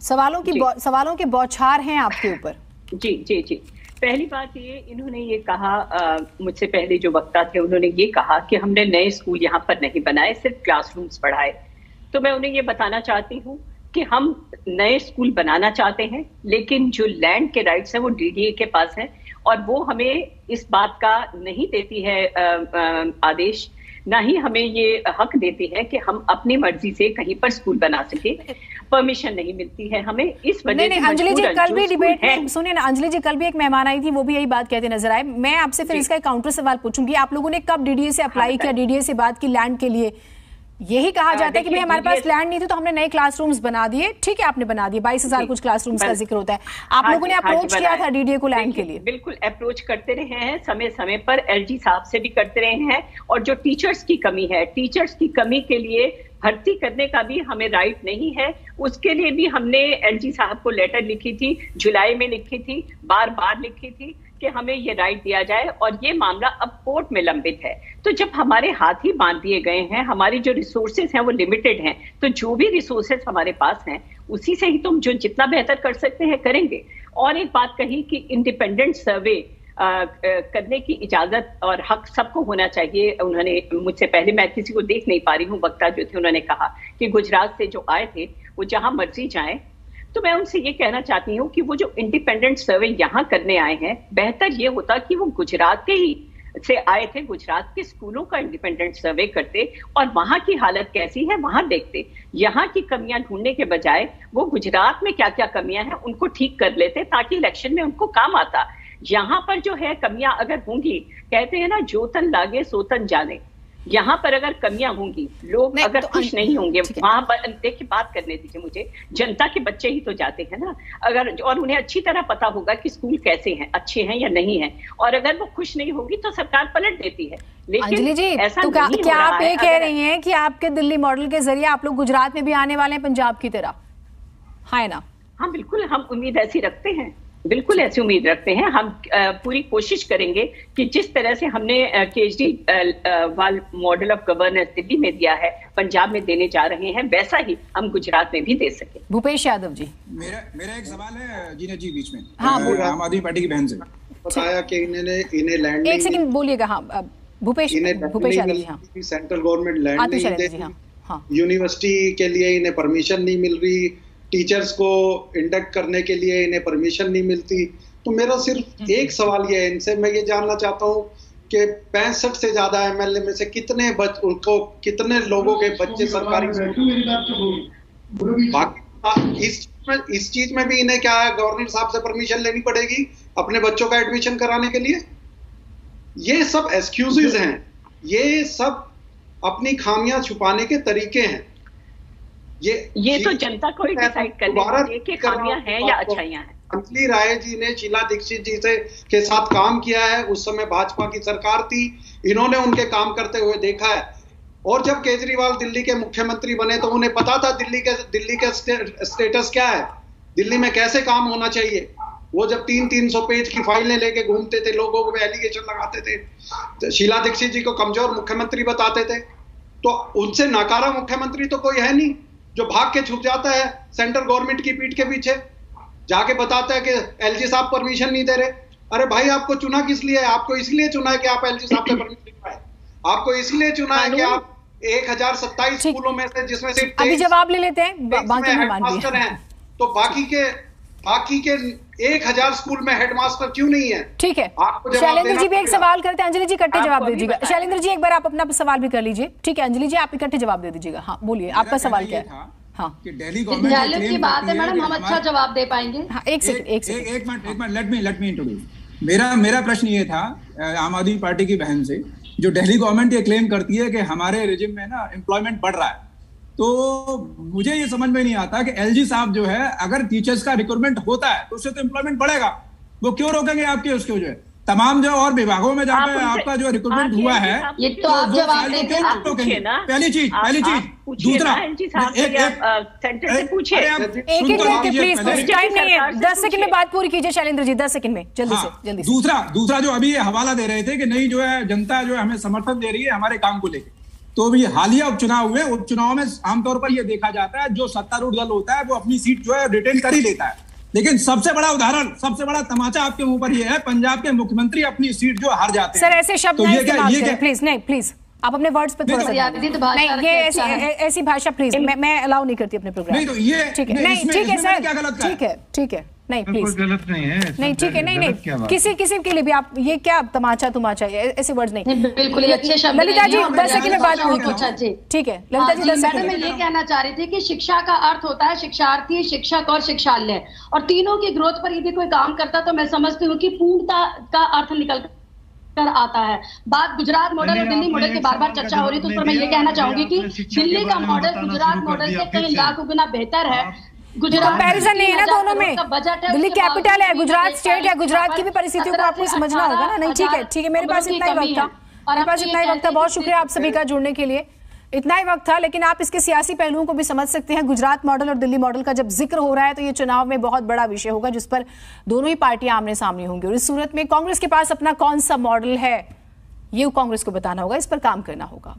सवालों के बौछार हैं आपके ऊपर। जी जी जी, पहली बात ये, इन्होंने ये कहा, मुझसे पहले जो वक्ता थे उन्होंने ये कहा कि हमने नए स्कूल यहाँ पर नहीं बनाए, सिर्फ क्लासरूम्स बढ़ाए। तो मैं उन्हें ये बताना चाहती हूँ कि हम नए स्कूल बनाना चाहते हैं, लेकिन जो लैंड के राइट्स हैं वो डीडीए के पास हैं, और वो हमें इस बात का नहीं देती है आदेश, ना ही हमें ये हक देती है कि हम अपनी मर्जी से कहीं पर स्कूल बना सके। परमिशन नहीं मिलती है हमें, इस वजह से अंजलि जी कल भी डिबेट में सुनिए ना, अंजलि जी कल भी एक मेहमान आई थी, वो भी यही बात कहते नजर आए। मैं आपसे फिर इसका एक काउंटर सवाल पूछूंगी, आप लोगों ने कब डीडीए से अप्लाई किया, डीडीए से बात की लैंड के लिए? यही कहा जाता है कि भाई हमारे पास लैंड नहीं थी तो हमने नए क्लासरूम्स बना दिए। ठीक है, आपने बना दिए, 22,000 कुछ क्लासरूम्स का जिक्र होता है। आप लोगों ने अप्रोच किया था डीडीए को लैंड के लिए? बिल्कुल अप्रोच करते रहे हैं, समय समय पर एलजी साहब से भी करते रहे हैं, और जो टीचर्स की कमी है, टीचर्स की कमी के लिए भर्ती करने का भी हमें राइट नहीं है, उसके लिए भी हमने एलजी साहब को लेटर लिखी थी, जुलाई में लिखी थी, बार बार लिखी थी कि हमें ये राइट दिया जाए, और ये मामला अब कोर्ट में लंबित है। तो जब हमारे हाथ ही बांध दिए गए हैं, हमारी जो रिसोर्सेज हैं वो लिमिटेड हैं, तो जो भी रिसोर्सेज हमारे पास हैं उसी से ही तुम जो जितना बेहतर कर सकते हैं करेंगे। और एक बात कही कि इंडिपेंडेंट सर्वे करने की इजाजत और हक सबको होना चाहिए। उन्होंने मुझसे पहले, मैं किसी को देख नहीं पा रही हूँ, वक्ता जो थे उन्होंने कहा कि गुजरात से जो आए थे वो जहां मर्जी जाएं, तो मैं उनसे ये कहना चाहती हूँ कि वो जो इंडिपेंडेंट सर्वे यहाँ करने आए हैं, बेहतर ये होता कि वो गुजरात के ही से आए थे, गुजरात के स्कूलों का इंडिपेंडेंट सर्वे करते और वहां की हालत कैसी है वहां देखते। यहाँ की कमियां ढूंढने के बजाय वो गुजरात में क्या क्या कमियां हैं उनको ठीक कर लेते, ताकि इलेक्शन में उनको काम आता। यहाँ पर जो है कमियां अगर होंगी, कहते हैं ना जो तन लागे सो तन जाने, यहाँ पर अगर कमियां होंगी, लोग अगर तो खुश नहीं होंगे, वहां पर देखिए, बात करने दीजिए मुझे, जनता के बच्चे ही तो जाते हैं ना, अगर, और उन्हें अच्छी तरह पता होगा कि स्कूल कैसे हैं, अच्छे हैं या नहीं है, और अगर वो खुश नहीं होगी तो सरकार पलट देती है। लेकिन अंजलि जी, ऐसा तो क्या आप ये कह रही हैं कि आपके दिल्ली मॉडल के जरिए आप लोग गुजरात में भी आने वाले हैं पंजाब की तरह, है ना? हाँ बिल्कुल, हम उम्मीद ऐसी रखते हैं, बिल्कुल ऐसी उम्मीद रखते हैं। हम पूरी कोशिश करेंगे कि जिस तरह से हमने Kejriwal model of governance Delhi में दिया है, पंजाब में देने जा रहे हैं, वैसा ही हम गुजरात में भी दे सके। भूपेश यादव जी, मेरा एक सवाल है जीना जी बीच में, हाँ, आम आदमी पार्टी की बहन से बताया कि इन्हें लैंड, एक सेकंड बोलिएगा। हाँ, भूपेश यादव जी। हाँ, सेंट्रल गवर्नमेंट लैंड नहीं दे रही, यूनिवर्सिटी के लिए इन्हें परमिशन नहीं मिल रही, टीचर्स को इंडक्ट करने के लिए इन्हें परमिशन नहीं मिलती। तो मेरा सिर्फ एक सवाल ये है इनसे, मैं ये जानना चाहता हूँ कि 65 से ज्यादा एमएलए में से कितने लोगों के बच्चे सरकारी इस चीज में भी इन्हें क्या है, गवर्नर साहब से परमिशन लेनी पड़ेगी अपने बच्चों का एडमिशन कराने के लिए? ये सब एक्सक्यूजेज हैं, ये सब अपनी खामियां छुपाने के तरीके हैं। ये तो जनता को ही डिसाइड करना है कि खामियां हैं या अच्छाइयां हैं। अंजलि राय जी ने शीला दीक्षित जी से के साथ काम किया है, उस समय भाजपा की सरकार थी, इन्होंने उनके काम करते हुए देखा है। और जब केजरीवाल दिल्ली के मुख्यमंत्री बने तो उन्हें पता था दिल्ली के स्टेटस क्या है, दिल्ली में कैसे काम होना चाहिए। वो जब 300 पेज की फाइलें लेके घूमते थे, लोगों को एलिगेशन लगाते थे, तो शीला दीक्षित जी को कमजोर मुख्यमंत्री बताते थे, तो उनसे नाकारा मुख्यमंत्री तो कोई है नहीं जो भाग के छुप जाता है सेंट्रल गवर्नमेंट की पीठ के पीछे, जाके बताता है कि एलजी साहब परमिशन नहीं दे रहे। अरे भाई, आपको चुना किस लिए है? आपको इसलिए चुना है कि आप एलजी साहब से परमिशन पाए, आपको इसलिए चुना है कि आप 1027 स्कूलों में से, जिसमें से अभी जवाब ले लेते हैं, बाकी हेडमास्टर हैं, तो बाकी के 1000 स्कूल में हेडमास्टर क्यों नहीं है? ठीक है, शैलेंद्र जी भी एक सवाल करते हैं। अंजलि जी इकट्ठे जवाब दे दीजिएगा। शैलेंद्र जी एक बार आप अपना सवाल भी कर लीजिए। ठीक है अंजलि जी, आप इकट्ठे जवाब दे दीजिएगा। हाँ बोलिए, आपका सवाल क्या है? हाँ, कि दिल्ली गवर्नमेंट की बात है मैडम, हम अच्छा जवाब दे पाएंगे। हाँ, एक मिनट लेट मी इंट्रोड्यूस। मेरा प्रश्न ये था आम आदमी पार्टी की बहन से, जो दिल्ली गवर्नमेंट ये क्लेम करती है कि हमारे रिजिम में ना एम्प्लॉयमेंट बढ़ रहा है, तो मुझे ये समझ में नहीं आता कि एलजी साहब जो है, अगर टीचर्स का रिक्रूटमेंट होता है तो उससे तो एम्प्लॉयमेंट बढ़ेगा, वो क्यों रोकेंगे आपके उसके जो है तमाम जो और विभागों में जहाँ पे आपका जो रिक्रूटमेंट हुआ है, ये तो आप जवाब देंगे ना। पहली चीज दूसरा, प्लीज टाइम नहीं है, 10 सेकंड में बात पूरी कीजिए शैलेंद्र जी, 10 सेकंड में जल्दी से। दूसरा जो अभी ये हवाला दे रहे थे कि नहीं जो है जनता जो है हमें समर्थन दे रही है हमारे काम को लेकर, तो भी हालिया उपचुनाव हुए, उपचुनाव में आमतौर पर यह देखा जाता है जो सत्तारूढ़ दल होता है वो अपनी सीट जो है रिटेन कर ही लेता है। लेकिन सबसे बड़ा उदाहरण, सबसे बड़ा तमाचा आपके मुंह पर यह है, पंजाब के मुख्यमंत्री अपनी सीट जो हार जाते हैं। सर ऐसे शब्द तो नहीं इस्तेमाल करें प्लीज, नहीं प्लीज, आप अपने वर्ड्स पे थोड़ा सा नहीं, ये ऐसी भाषा प्लीज मैं अलाउ नहीं करती अपने प्रोग्राम। नहीं तो ये ठीक है, नहीं ठीक है सर, क्या गलत ठीक है, ठीक है, नहीं प्लीज, गलत नहीं है, नहीं ठीक है, नहीं नहीं किसी के लिए भी आप ये क्या तमाचा तुमाचा ऐसे वर्ड नहीं, बिल्कुल अच्छे शब्द। ललिता जी 10 सेकंड में बात होगी, ठीक है ललिता जी 10 सेकंड। मैं ये कहना चाह रही थी कि शिक्षा का अर्थ होता है शिक्षार्थी, शिक्षक और शिक्षालय, और तीनों की ग्रोथ पर यदि कोई काम करता तो मैं समझती हूँ कि पूर्णता का अर्थ निकल कर आता है। बात गुजरात मॉडल और दिल्ली मॉडल की बार बार चर्चा हो रही है, तो उस पर मैं ये कहना चाहूंगी कि दिल्ली का मॉडल गुजरात मॉडल से कई लाख गुना बेहतर है। कंपैरिजन नहीं है ना दोनों में, दिल्ली कैपिटल है, गुजरात स्टेट है, गुजरात की भी परिस्थितियों को आपको समझना होगा ना। नहीं ठीक है, ठीक है, मेरे पास इतना ही वक्त था, मेरे पास इतना ही वक्त था। बहुत शुक्रिया आप सभी का जुड़ने के लिए, इतना ही वक्त था, लेकिन आप इसके सियासी पहलुओं को भी समझ सकते हैं। गुजरात मॉडल और दिल्ली मॉडल का जब जिक्र हो रहा है तो ये चुनाव में बहुत बड़ा विषय होगा जिस पर दोनों ही पार्टियां आमने सामने होंगी, और इस सूरत में कांग्रेस के पास अपना कौन सा मॉडल है ये कांग्रेस को बताना होगा, इस पर काम करना होगा।